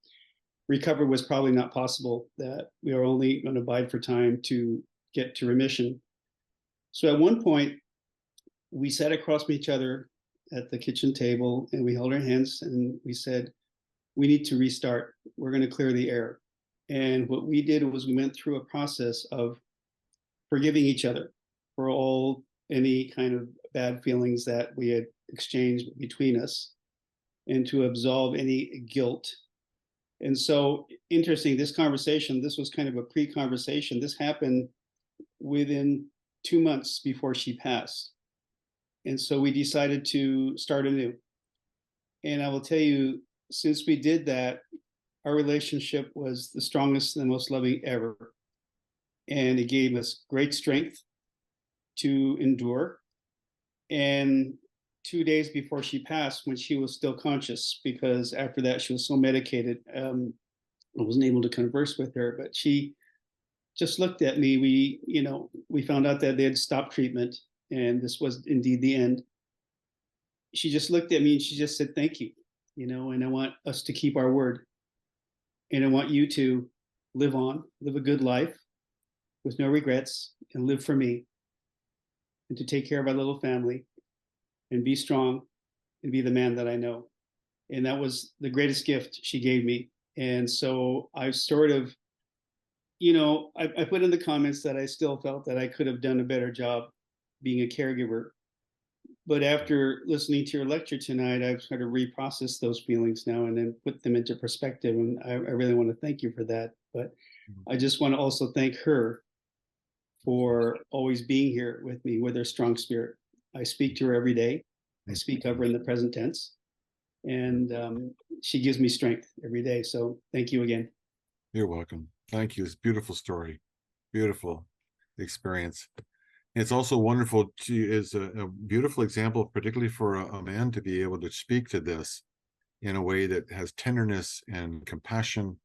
recovery was probably not possible, that we are only going to bide for time to get to remission. So at one point, we sat across from each other at the kitchen table, and we held our hands, and we said, we need to restart. We're going to clear the air. And what we did was we went through a process of forgiving each other for any kind of bad feelings that we had exchanged between us, and to absolve any guilt. And so, interesting, this was kind of a pre-conversation. This happened within 2 months before she passed. And so we decided to start anew. And I will tell you, since we did that, our relationship was the strongest and the most loving ever. And it gave us great strength to endure. And 2 days before she passed, when she was still conscious, because after that she was so medicated, I wasn't able to converse with her, but she just looked at me. We found out that they had stopped treatment, and this was indeed the end. She just looked at me and she just said, thank you, and I want us to keep our word. And I want you to live a good life with no regrets, and live for me, and to take care of our little family, and be strong, and be the man that I know. And that was the greatest gift she gave me. And so I sort of, I put in the comments that I still felt that I could have done a better job being a caregiver. But after listening to your lecture tonight, I've sort of reprocessed those feelings now and then put them into perspective. And I really want to thank you for that. But I just want to also thank her for always being here with me with her strong spirit. I speak to her every day. I speak of her in the present tense. And she gives me strength every day. So thank you again. You're welcome. Thank you. It's a beautiful story. Beautiful experience. It's also wonderful is a beautiful example, particularly for a man to be able to speak to this in a way that has tenderness and compassion,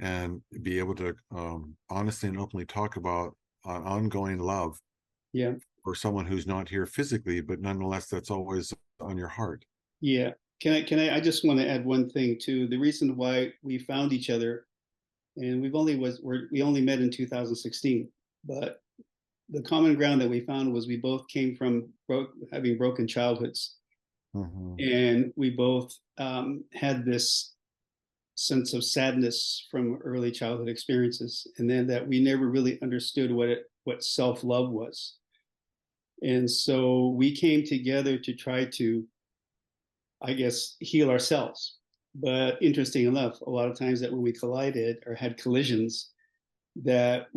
and be able to honestly and openly talk about ongoing love. Yeah. For someone who's not here physically, but nonetheless, that's always on your heart. Yeah. I just want to add one thing too. The reason why we found each other, and we only met in 2016, but the common ground that we found was we both came from having broken childhoods. And we both had this sense of sadness from early childhood experiences, and then that we never really understood what self-love was. And so we came together to try to, I guess, heal ourselves. But interesting enough, a lot of times that when we collided or had collisions, that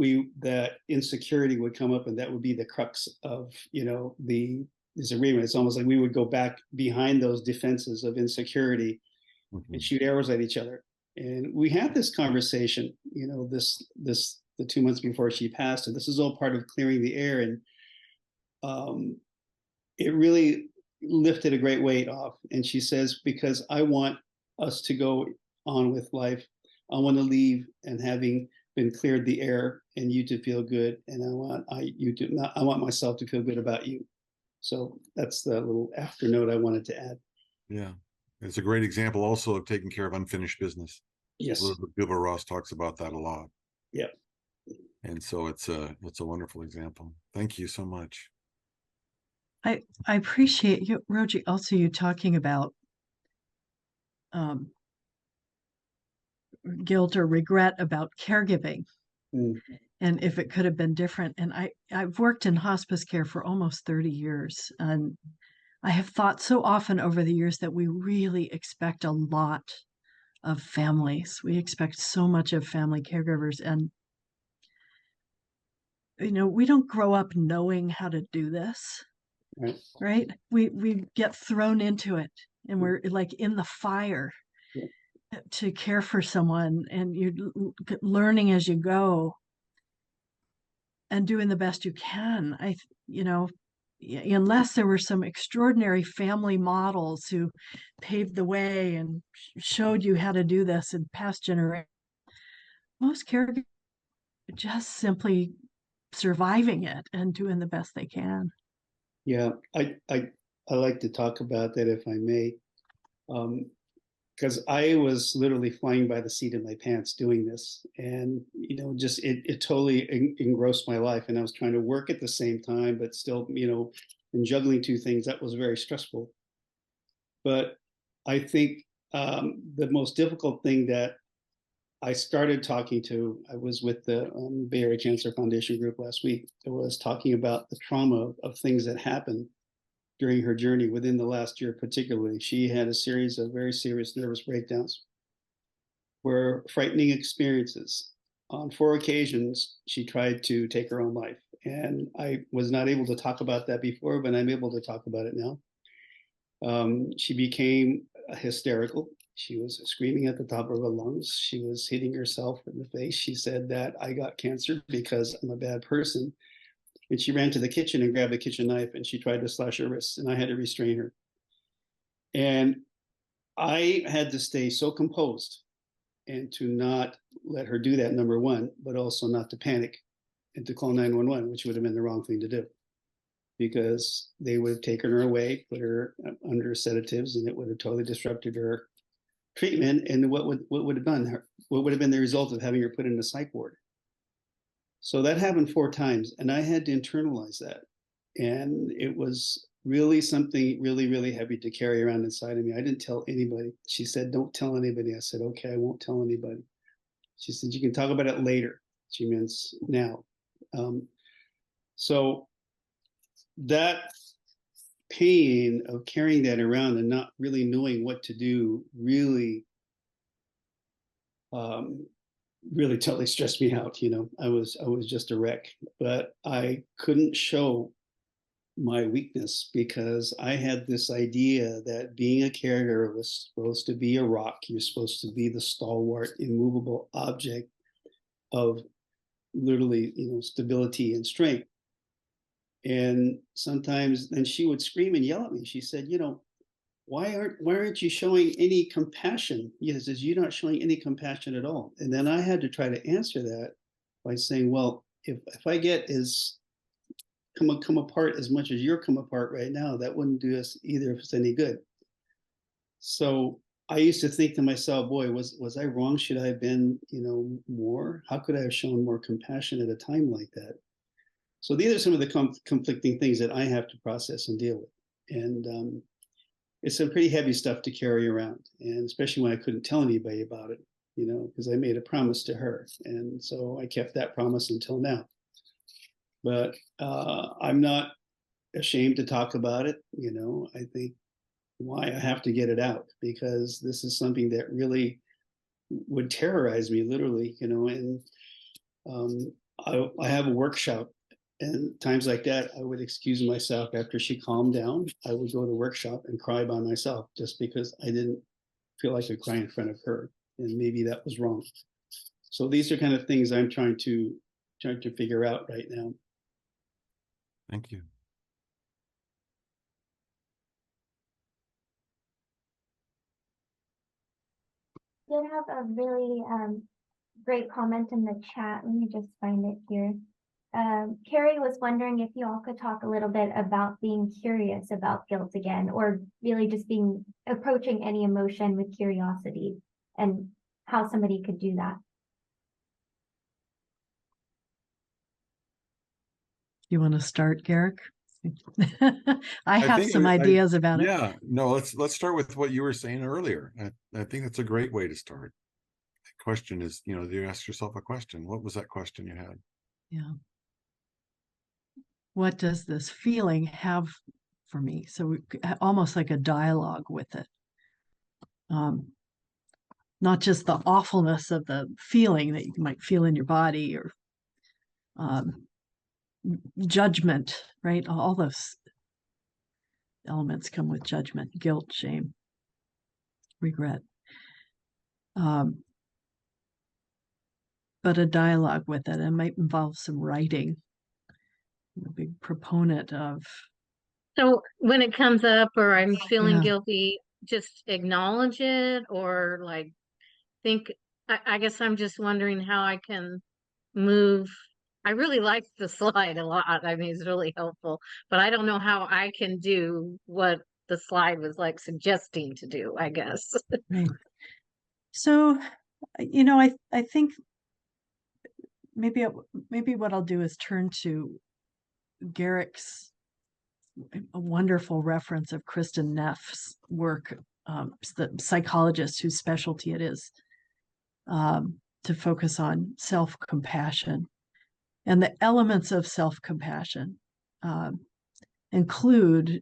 insecurity would come up, and that would be the crux of, the disagreement. It's almost like we would go back behind those defenses of insecurity and shoot arrows at each other. And we had this conversation, the 2 months before she passed, and this is all part of clearing the air. And it really lifted a great weight off. And she says, because I want us to go on with life, I want to leave and having been cleared the air, and you to feel good, and I want myself to feel good about you. So that's the little after note I wanted to add. Yeah, it's a great example also of taking care of unfinished business. Yes, Elizabeth Kubler-Ross talks about that a lot. Yep. And so it's a wonderful example. Thank you so much. I appreciate you, Roji, also you talking about guilt or regret about caregiving. And if it could have been different. And I've worked in hospice care for almost 30 years. And I have thought so often over the years that we really expect a lot of families. We expect so much of family caregivers. And, we don't grow up knowing how to do this, right? We get thrown into it, and we're like in the fire to care for someone, and you're learning as you go and doing the best you can. Unless there were some extraordinary family models who paved the way and showed you how to do this in past generations, most caregivers are just simply surviving it and doing the best they can. Yeah, I like to talk about that, if I may, because I was literally flying by the seat of my pants doing this, and just it totally engrossed my life, and I was trying to work at the same time, but still, and juggling two things, that was very stressful. But I think the most difficult thing that I started talking to, I was with the Bay Area Cancer Foundation group last week. I was talking about the trauma of things that happened during her journey within the last year, particularly. She had a series of very serious nervous breakdowns, were frightening experiences. On 4 occasions, she tried to take her own life. And I was not able to talk about that before, but I'm able to talk about it now. She became hysterical. She was screaming at the top of her lungs. She was hitting herself in the face. She said that I got cancer because I'm a bad person. And she ran to the kitchen and grabbed a kitchen knife, and she tried to slash her wrists, and I had to restrain her. And I had to stay so composed and to not let her do that, number one, but also not to panic and to call 911, which would have been the wrong thing to do, because they would have taken her away, put her under sedatives, and it would have totally disrupted her treatment. And what would have been the result of having her put in a psych ward? So that happened 4 times, and I had to internalize that. And it was really something really, really heavy to carry around inside of me. I didn't tell anybody. She said, don't tell anybody. I said, okay, I won't tell anybody. She said, you can talk about it later. She means now. So that pain of carrying that around and not really knowing what to do really really totally stressed me out. I was just a wreck, but I couldn't show my weakness because I had this idea that being a caregiver was supposed to be a rock. You're supposed to be the stalwart, immovable object of literally, stability and strength. And sometimes then she would scream and yell at me. She said, why aren't you showing any compassion? Yes, you're not showing any compassion at all. And then I had to try to answer that by saying, well, if I get come apart as much as you're come apart right now, that wouldn't do us either of us any good. So I used to think to myself, boy, was I wrong? Should I have been, more? How could I have shown more compassion at a time like that? So these are some of the conflicting things that I have to process and deal with. And it's some pretty heavy stuff to carry around, and especially when I couldn't tell anybody about it. because I made a promise to her. And so I kept that promise until now. But I'm not ashamed to talk about it. I think why I have to get it out, because this is something that really would terrorize me, literally, and I have a workshop, and times like that, I would excuse myself after she calmed down. I would go to the workshop and cry by myself just because I didn't feel like I could cry in front of her, and maybe that was wrong. So these are kind of things I'm trying to figure out right now. Thank you. Did have a really great comment in the chat. Let me just find it here. Carrie was wondering if you all could talk a little bit about being curious about guilt again, or really just approaching any emotion with curiosity, and how somebody could do that. You want to start, Garrick? I have think some ideas about it. Yeah, no, let's start with what you were saying earlier. I think that's a great way to start. The question is, do you ask yourself a question? What was that question you had? Yeah. What does this feeling have for me? So almost like a dialogue with it. Not just the awfulness of the feeling that you might feel in your body, or judgment, right? All those elements come with judgment, guilt, shame, regret. But a dialogue with it. It might involve some writing. I'm a big proponent of. So when it comes up, or I'm feeling guilty, just acknowledge it, or like think. I guess I'm just wondering how I can move. I really like the slide a lot. I mean, it's really helpful, but I don't know how I can do what the slide was like suggesting to do, I guess. Right. So, I think maybe what I'll do is turn to Garrick's a wonderful reference of Kristen Neff's work, the psychologist whose specialty it is, to focus on self-compassion. And the elements of self-compassion include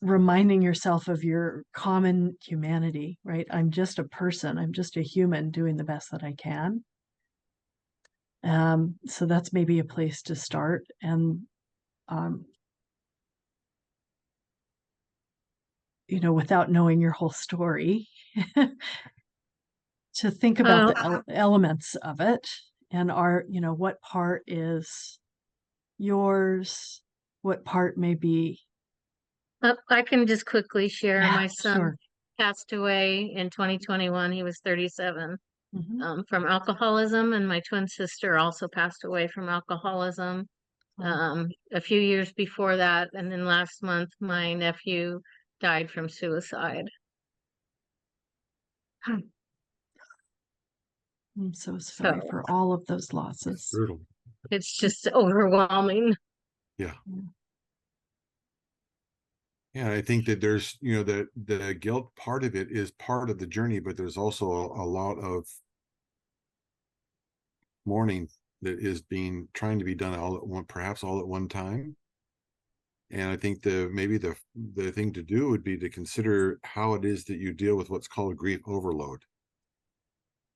reminding yourself of your common humanity, right? I'm just a person. I'm just a human doing the best that I can. So that's maybe a place to start. And, without knowing your whole story, to think about the elements of it, and what part is yours, what part may be. I can just quickly share. Yeah, my son sure. passed away in 2021. He was 37 Mhm. from alcoholism, and my twin sister also passed away from alcoholism a few years before that. And then last month, my nephew died from suicide. I'm so sorry for all of those losses. Brutal. It's just overwhelming. Yeah. Yeah, I think that there's, the guilt part of it is part of the journey, but there's also a lot of mourning that is trying to be done perhaps all at one time. And I think maybe the thing to do would be to consider how it is that you deal with what's called grief overload,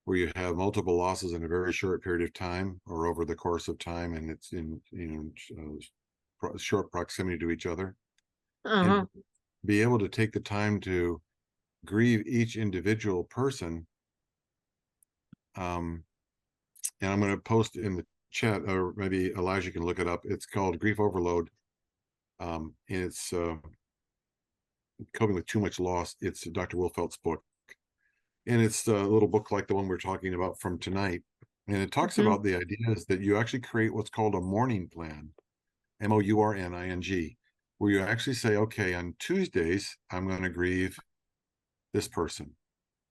where you have multiple losses in a very short period of time, or over the course of time, and it's in short proximity to each other. And be able to take the time to grieve each individual person. And I'm going to post in the chat, or maybe Elijah can look it up. It's called Grief Overload. And it's Coping with Too Much Loss. It's Dr. Wolfelt's book. And it's a little book like the one we're talking about from tonight. And it talks about the ideas that you actually create what's called a mourning plan, MOURNING, where you actually say, okay, on Tuesdays, I'm going to grieve this person.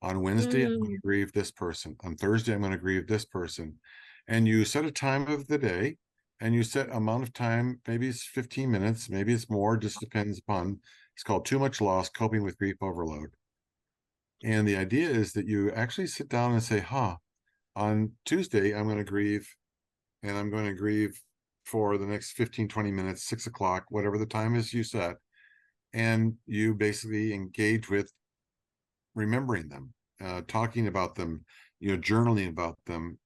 On Wednesday, I'm going to grieve this person. On Thursday, I'm going to grieve this person. And you set a time of the day, and you set amount of time, maybe it's 15 minutes, maybe it's more, just depends upon. It's called Too Much Loss, Coping with Grief Overload. And the idea is that you actually sit down and say, on Tuesday, I'm going to grieve, and I'm going to grieve for the next 15, 20 minutes, 6 o'clock, whatever the time is you set. And you basically engage with remembering them, talking about them, journaling about them,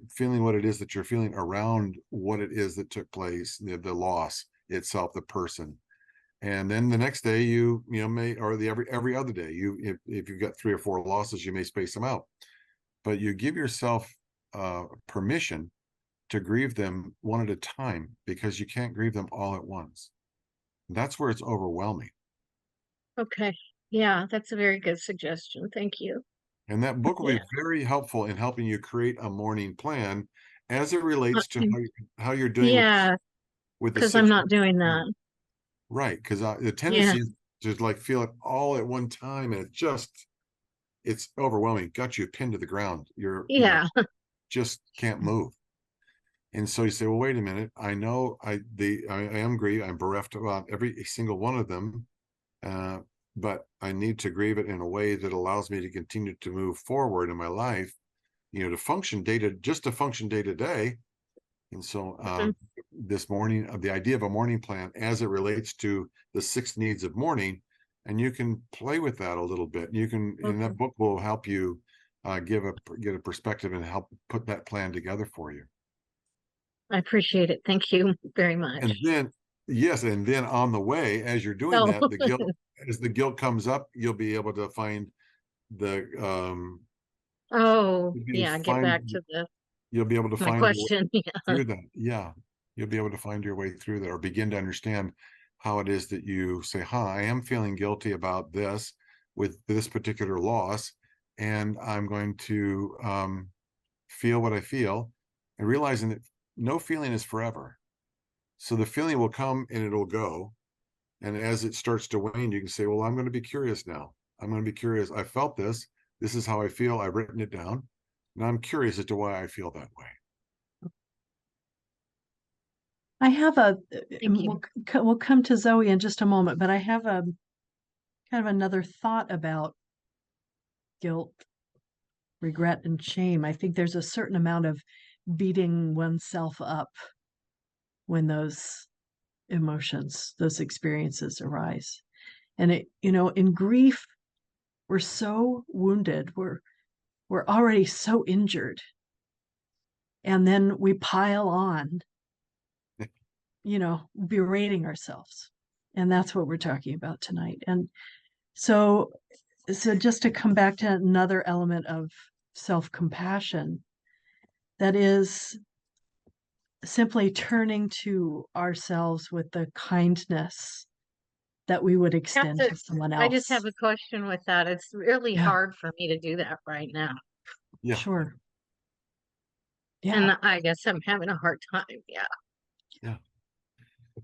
feeling what it is that you're feeling around what it is that took place, the loss itself, the person. And then the next day you may, or the every other day, if you've got 3 or 4 losses, you may space them out, but you give yourself permission to grieve them one at a time, because you can't grieve them all at once. That's where it's overwhelming. Okay. Yeah, that's a very good suggestion. Thank you. And that book will Yeah. be very helpful in helping you create a morning plan as it relates to how you're doing Yeah, with the because I'm not situation. doing that. Right, because the Yeah. tendency is to like feel it all at one time, and it's overwhelming. Got you pinned to the ground. You're Yeah. just can't move. And so you say, well, wait a minute. I know I am grieved. I'm bereft about every single one of them, but I need to grieve it in a way that allows me to continue to move forward in my life, to function day to day. And so this morning, the idea of a morning plan as it relates to the 6 needs of mourning, and you can play with that a little bit. You can, and that book will help you get a perspective and help put that plan together for you. I appreciate it. Thank you very much. And then, yes, and then on the way, as you're doing that, as the guilt comes up, you'll be able to find the get back to you'll be able to my find your way question. Yeah. through that. Yeah, you'll be able to find your way through that, or begin to understand how it is that you say, I am feeling guilty about this with this particular loss, and I'm going to feel what I feel, and realizing that no feeling is forever. So the feeling will come and it'll go. And as it starts to wane, you can say, well, I'm going to be curious now. I'm going to be curious. I felt this. This is how I feel. I've written it down. Now I'm curious as to why I feel that way. I have we'll come to Zoe in just a moment, but I have a kind of another thought about guilt, regret, and shame. I think there's a certain amount of beating oneself up when those emotions, those experiences arise. And in grief, we're so wounded, we're already so injured. And then we pile on, berating ourselves. And that's what we're talking about tonight. And so just to come back to another element of self-compassion, that is simply turning to ourselves with the kindness that we would extend to someone else. I just have a question with that. It's really hard for me to do that right now. Yeah. Sure. Yeah. And I guess I'm having a hard time. Yeah. Yeah.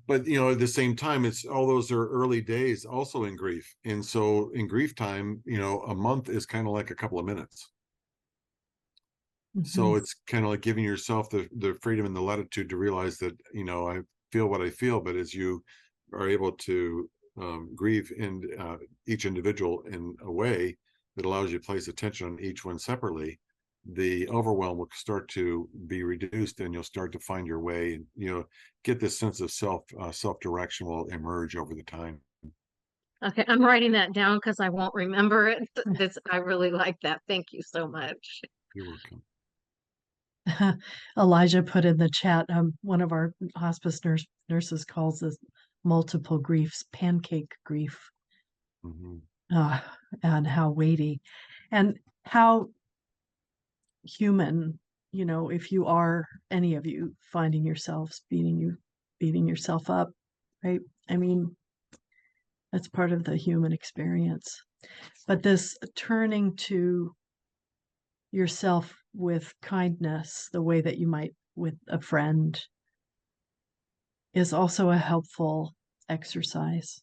But at the same time, it's all those are early days also in grief. And so in grief time, a month is kind of like a couple of minutes. So it's kind of like giving yourself the freedom and the latitude to realize that, I feel what I feel, but as you are able to grieve in each individual in a way that allows you to place attention on each one separately, the overwhelm will start to be reduced, and you'll start to find your way, and get this sense of self-direction will emerge over the time. Okay, I'm writing that down because I won't remember it. I really like that. Thank you so much. You're welcome. Elijah put in the chat, one of our hospice nurses calls this multiple griefs, pancake grief. And how weighty and how human, if you are, any of you, finding yourselves beating yourself up, right? I mean, that's part of the human experience. But this turning to yourself with kindness, the way that you might with a friend, is also a helpful exercise.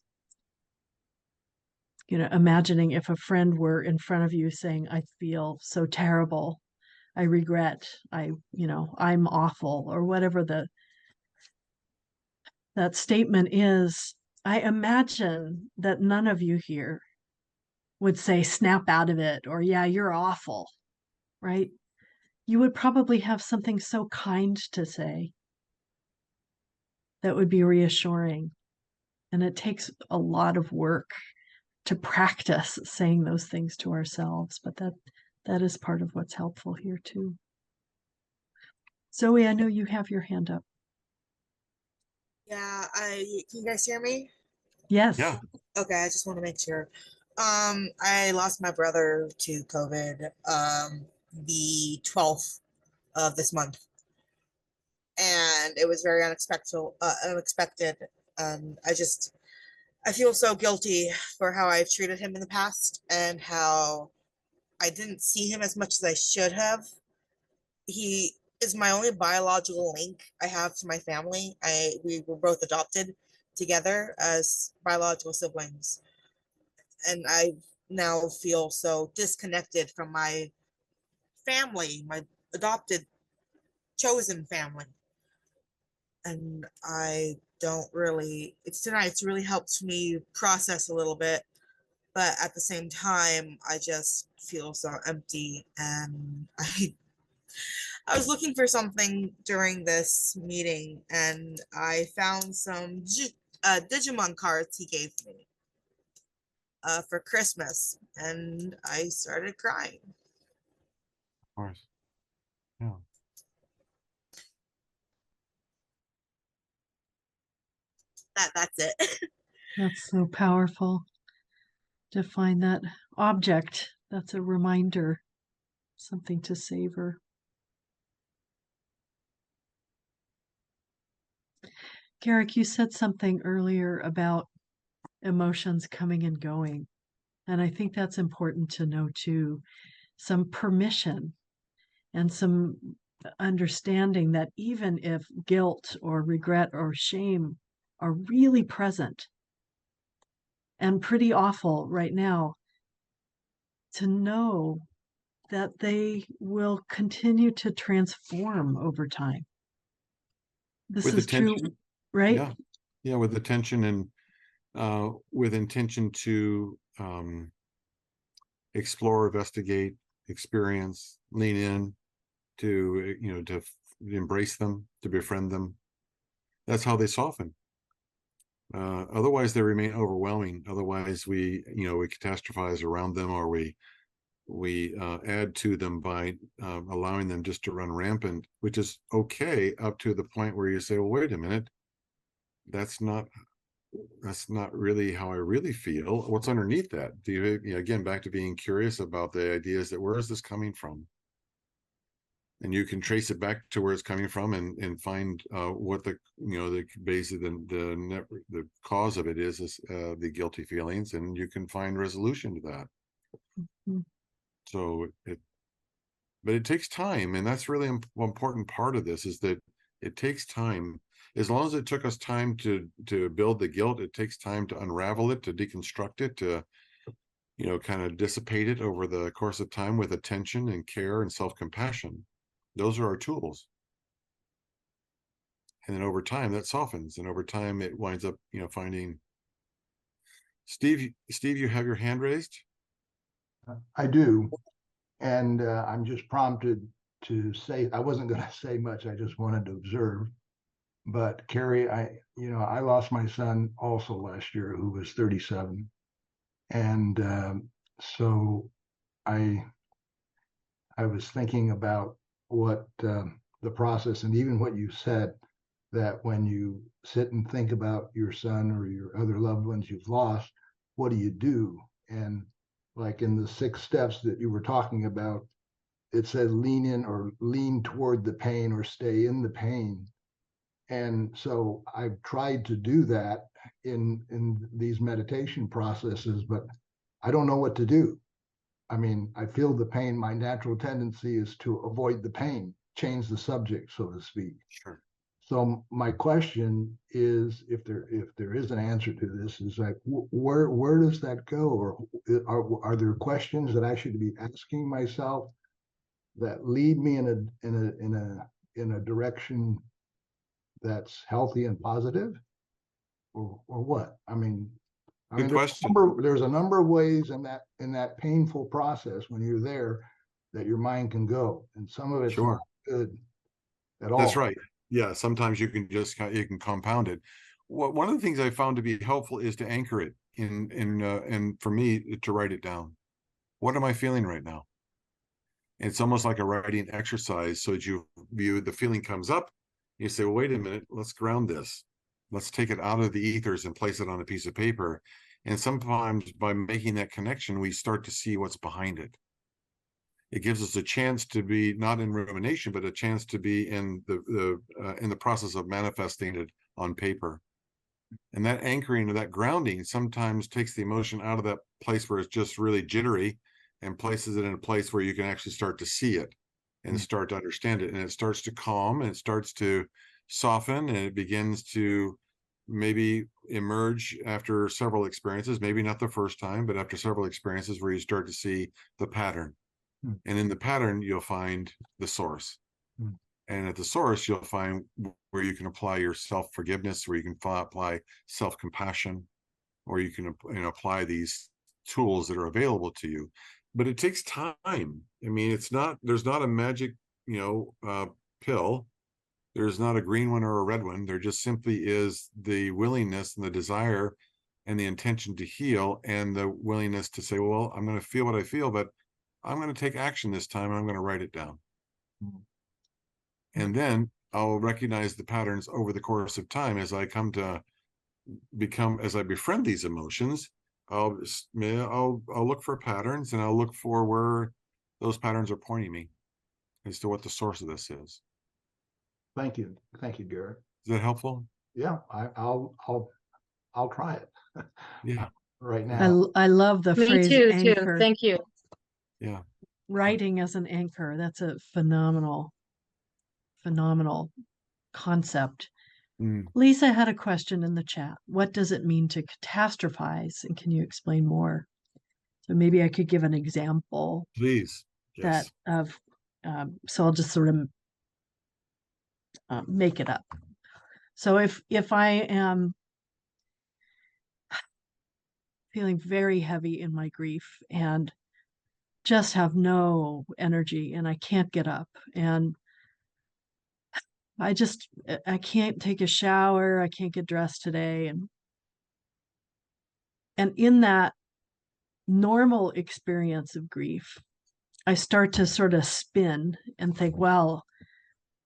Imagining if a friend were in front of you saying, I feel so terrible, I regret, I'm awful, or whatever that statement is. I imagine that none of you here would say, snap out of it, or yeah, you're awful, right? You would probably have something so kind to say that would be reassuring. And it takes a lot of work to practice saying those things to ourselves, but that is part of what's helpful here too. Zoe, I know you have your hand up. Yeah, can you guys hear me? Yes. Yeah. Okay, I just want to make sure. I lost my brother to COVID the 12th of this month. And it was very unexpected. I feel so guilty for how I've treated him in the past and how I didn't see him as much as I should have. He is my only biological link I have to my family. We were both adopted together as biological siblings. And I now feel so disconnected from my family, my adopted chosen family. And I don't really, tonight's really helped me process a little bit, but at the same time, I just feel so empty. And I was looking for something during this meeting, and I found some Digimon cards he gave me for Christmas, and I started crying. Of course. Yeah. That's it. That's so powerful to find that object. That's a reminder, something to savor. Garrick, you said something earlier about emotions coming and going. And I think that's important to know too. Some permission and some understanding that even if guilt or regret or shame are really present and pretty awful right now, to know that they will continue to transform over time. This With is true, right? Yeah. Yeah. With attention and with intention to explore, investigate, experience, lean in, to to embrace them, to befriend them. That's how they soften. Otherwise, they remain overwhelming. Otherwise, we catastrophize around them, or we add to them by allowing them just to run rampant, which is okay up to the point where you say, well, wait a minute, that's not really how I really feel. What's underneath that? Do you, again, back to being curious about the ideas that where is this coming from? And you can trace it back to where it's coming from and find what the basically the cause of it is the guilty feelings, and you can find resolution to that. Mm-hmm. So but it takes time, and that's really important part of this, is that it takes time. As long as it took us time to build the guilt, it takes time to unravel it, to deconstruct it, to kind of dissipate it over the course of time with attention and care and self-compassion. Those are our tools. And then over time that softens, and over time it winds up finding. Steve, you have your hand raised. I do. And I'm just prompted to say, I wasn't going to say much. I just wanted to observe. But Carrie, I lost my son also last year, who was 37. And so I was thinking about what the process, and even what you said, that when you sit and think about your son or your other loved ones you've lost, what do you do? And like in the 6 steps that you were talking about, it said lean in or lean toward the pain or stay in the pain. And so I've tried to do that in these meditation processes, but I don't know what to do. I mean, I feel the pain. My natural tendency is to avoid the pain, change the subject, so to speak. Sure. So my question is, if there is an answer to this, is like, where does that go? Or are there questions that I should be asking myself that lead me in a direction that's healthy and positive, or what? I mean, I Good mean, question. there's a number of ways in that painful process when you're there that your mind can go, and some of it's Sure. not good at all. That's right. Yeah, sometimes you can just you can compound it. One of the things I found to be helpful is to anchor it and for me to write it down. What am I feeling right now? It's almost like a writing exercise. So that the feeling comes up, you say, well, wait a minute, let's ground this. Let's take it out of the ethers and place it on a piece of paper. And sometimes by making that connection, we start to see what's behind it. It gives us a chance to be not in rumination, but a chance to be in the process of manifesting it on paper. And that anchoring or that grounding sometimes takes the emotion out of that place where it's just really jittery and places it in a place where you can actually start to see it and start to understand it. And it starts to calm and it starts to soften and it begins to maybe emerge after several experiences, maybe not the first time, but after several experiences where you start to see the pattern. And in the pattern, you'll find the source. And at the source, you'll find where you can apply your self-forgiveness, where you can apply self-compassion, or you can apply these tools that are available to you. But it takes time. I mean, there's not a magic, pill. There's not a green one or a red one. There just simply is the willingness and the desire and the intention to heal and the willingness to say, well, I'm going to feel what I feel, but I'm going to take action this time and I'm going to write it down. And then I'll recognize the patterns over the course of time as I come to as I befriend these emotions. I'll look for patterns and I'll look for where those patterns are pointing me as to what the source of this is. Thank you, Garrick. Is that helpful? Yeah, I'll try it. Yeah. Right now. I love the Me phrase too, anchor. Thank you. Yeah. Writing as an anchor. That's a phenomenal concept. Lisa had a question in the chat. What does it mean to catastrophize? And can you explain more? So maybe I could give an example. Please. Yes. So I'll just sort of make it up. So if I am feeling very heavy in my grief and just have no energy and I can't get up and I can't take a shower, I can't get dressed today. And in that normal experience of grief, I start to sort of spin and think, well,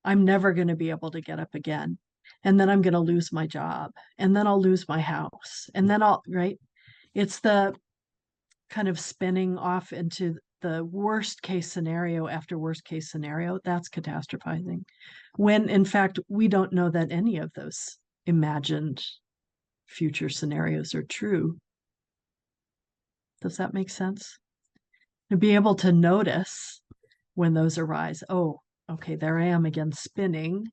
I'm never going to be able to get up again. And then I'm going to lose my job. And then I'll lose my house. And then right? It's the kind of spinning off into the worst case scenario after worst case scenario. That's catastrophizing. When in fact, we don't know that any of those imagined future scenarios are true. Does that make sense? To be able to notice when those arise. Oh, okay, there I am again spinning.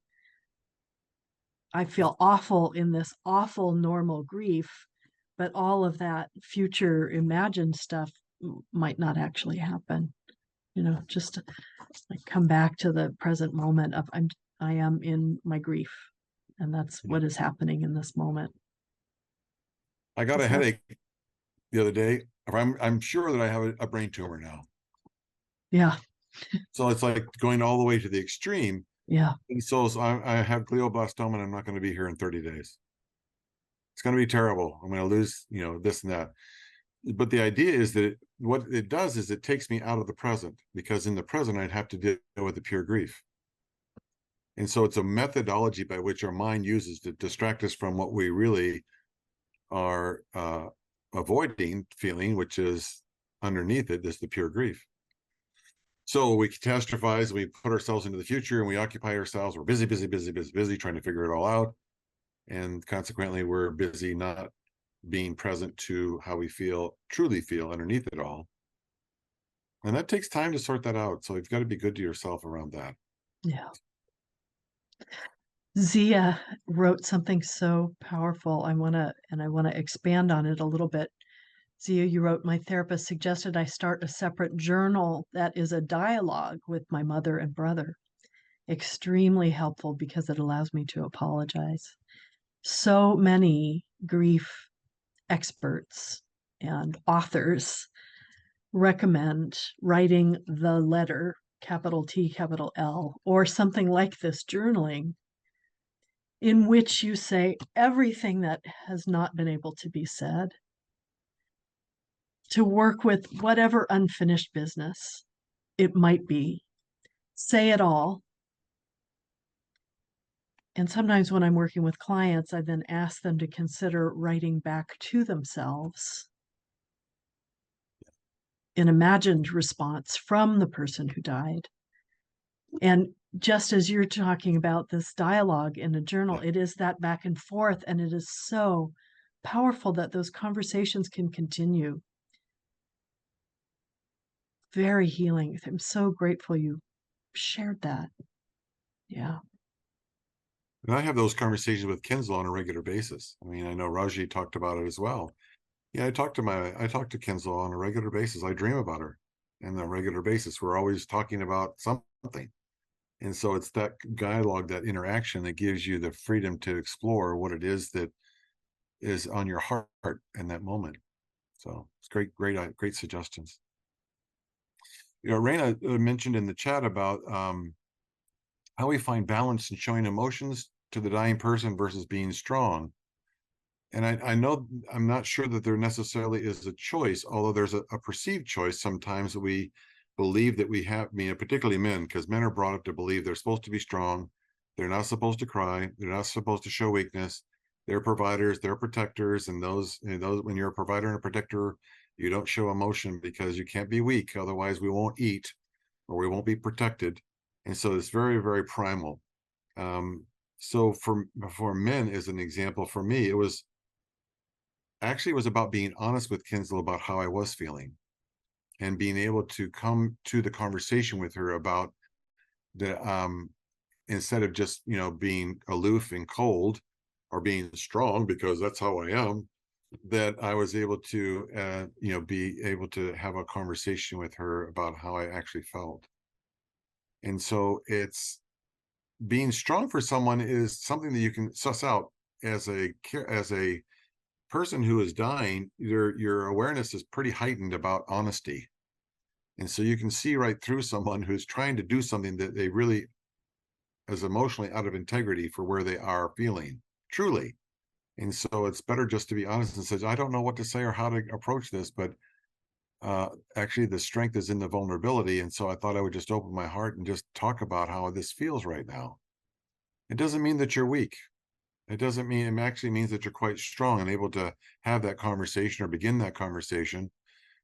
I feel awful in this awful normal grief, but all of that future imagined stuff might not actually happen. Just like come back to the present moment of I am in my grief, and that's what is happening in this moment. I got a headache the other day. I'm sure that I have a brain tumor now. Yeah. So it's like going all the way to the extreme. Yeah. And so I have glioblastoma and I'm not going to be here in 30 days. It's going to be terrible. I'm going to lose, this and that. But the idea is that what it does is it takes me out of the present, because in the present, I'd have to deal with the pure grief. And so it's a methodology by which our mind uses to distract us from what we really are avoiding feeling, which is underneath it is the pure grief. So we catastrophize, we put ourselves into the future and we occupy ourselves. We're busy, trying to figure it all out. And consequently, we're busy not being present to how we truly feel underneath it all. And that takes time to sort that out. So you've got to be good to yourself around that. Yeah. Zia wrote something so powerful. I want to expand on it a little bit. Zia, you wrote, my therapist suggested I start a separate journal that is a dialogue with my mother and brother. Extremely helpful because it allows me to apologize. So many grief experts and authors recommend writing the letter, capital T, capital L, or something like this journaling, in which you say everything that has not been able to be said, to work with whatever unfinished business it might be. Say it all. And sometimes when I'm working with clients, I then ask them to consider writing back to themselves an imagined response from the person who died. And just as you're talking about this dialogue in a journal, it is that back and forth, and it is so powerful that those conversations can continue. Very healing. I'm so grateful you shared that. Yeah. And I have those conversations with Kinslow on a regular basis. I mean, I know Raji talked about it as well. Yeah, I talk to Kinslow on a regular basis. I dream about her on a regular basis. We're always talking about something. And so it's that dialogue, that interaction that gives you the freedom to explore what it is that is on your heart in that moment. So it's great suggestions. You know, Raina mentioned in the chat about how we find balance in showing emotions to the dying person versus being strong. And I know, I'm not sure that there necessarily is a choice, although there's a perceived choice sometimes that we believe that we have, I mean, particularly men, because men are brought up to believe they're supposed to be strong. They're not supposed to cry. They're not supposed to show weakness. They're providers, they're protectors. And those, when you're a provider and a protector, you don't show emotion because you can't be weak. Otherwise we won't eat or we won't be protected. And so it's very, very primal. So for men, as an example, for me, it was about being honest with Kinslow about how I was feeling and being able to come to the conversation with her about the, instead of just, being aloof and cold or being strong because that's how I am, that I was able to, be able to have a conversation with her about how I actually felt. And so it's being strong for someone is something that you can suss out as a person who is dying. Your awareness is pretty heightened about honesty. And so you can see right through someone who's trying to do something that they really is emotionally out of integrity for where they are feeling, truly. And so it's better just to be honest and says, I don't know what to say or how to approach this, but actually the strength is in the vulnerability. And so I thought I would just open my heart and just talk about how this feels right now. It doesn't mean that you're weak. It doesn't mean, it actually means that you're quite strong and able to have that conversation or begin that conversation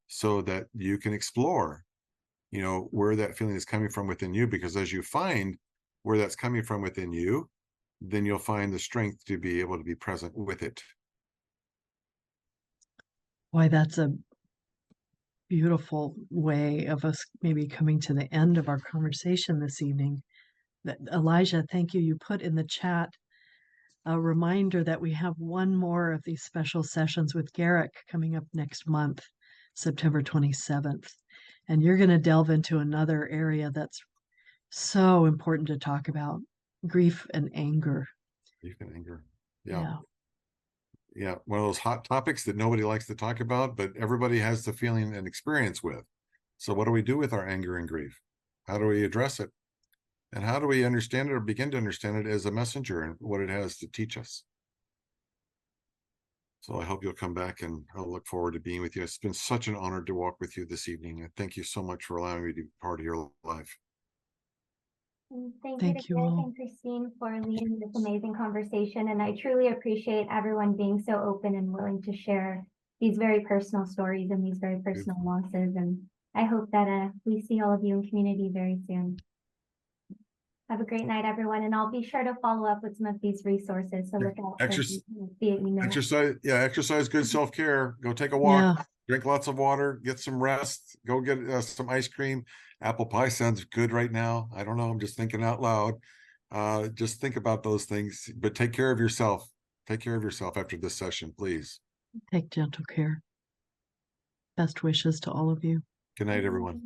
so that you can explore, where that feeling is coming from within you. Because as you find where that's coming from within you, then you'll find the strength to be able to be present with it. Why, that's a beautiful way of us maybe coming to the end of our conversation this evening. That, Elijah, thank you. You put in the chat a reminder that we have one more of these special sessions with Garrick coming up next month, September 27th. And you're going to delve into another area that's so important to talk about, grief and anger. Grief and anger. Yeah. One of those hot topics that nobody likes to talk about, but everybody has the feeling and experience with. So what do we do with our anger and grief? How do we address it? And how do we understand it or begin to understand it as a messenger and what it has to teach us? So I hope you'll come back, and I'll look forward to being with you. It's been such an honor to walk with you this evening. And thank you so much for allowing me to be part of your life. And thank Thank you you to Garrick all. and Christine for leading this amazing conversation. And I truly appreciate everyone being so open and willing to share these very personal stories and these very personal losses. And I hope that we see all of you in community very soon. Have a great night, everyone. And I'll be sure to follow up with some of these resources. So look out for via email. Exercise, good self-care. Go take a walk, Yeah. drink lots of water, get some rest, go get some ice cream. Apple pie sounds good right now. I don't know. I'm just thinking out loud. Just think about those things, but take care of yourself. Take care of yourself after this session, please. Take gentle care. Best wishes to all of you. Good night, everyone.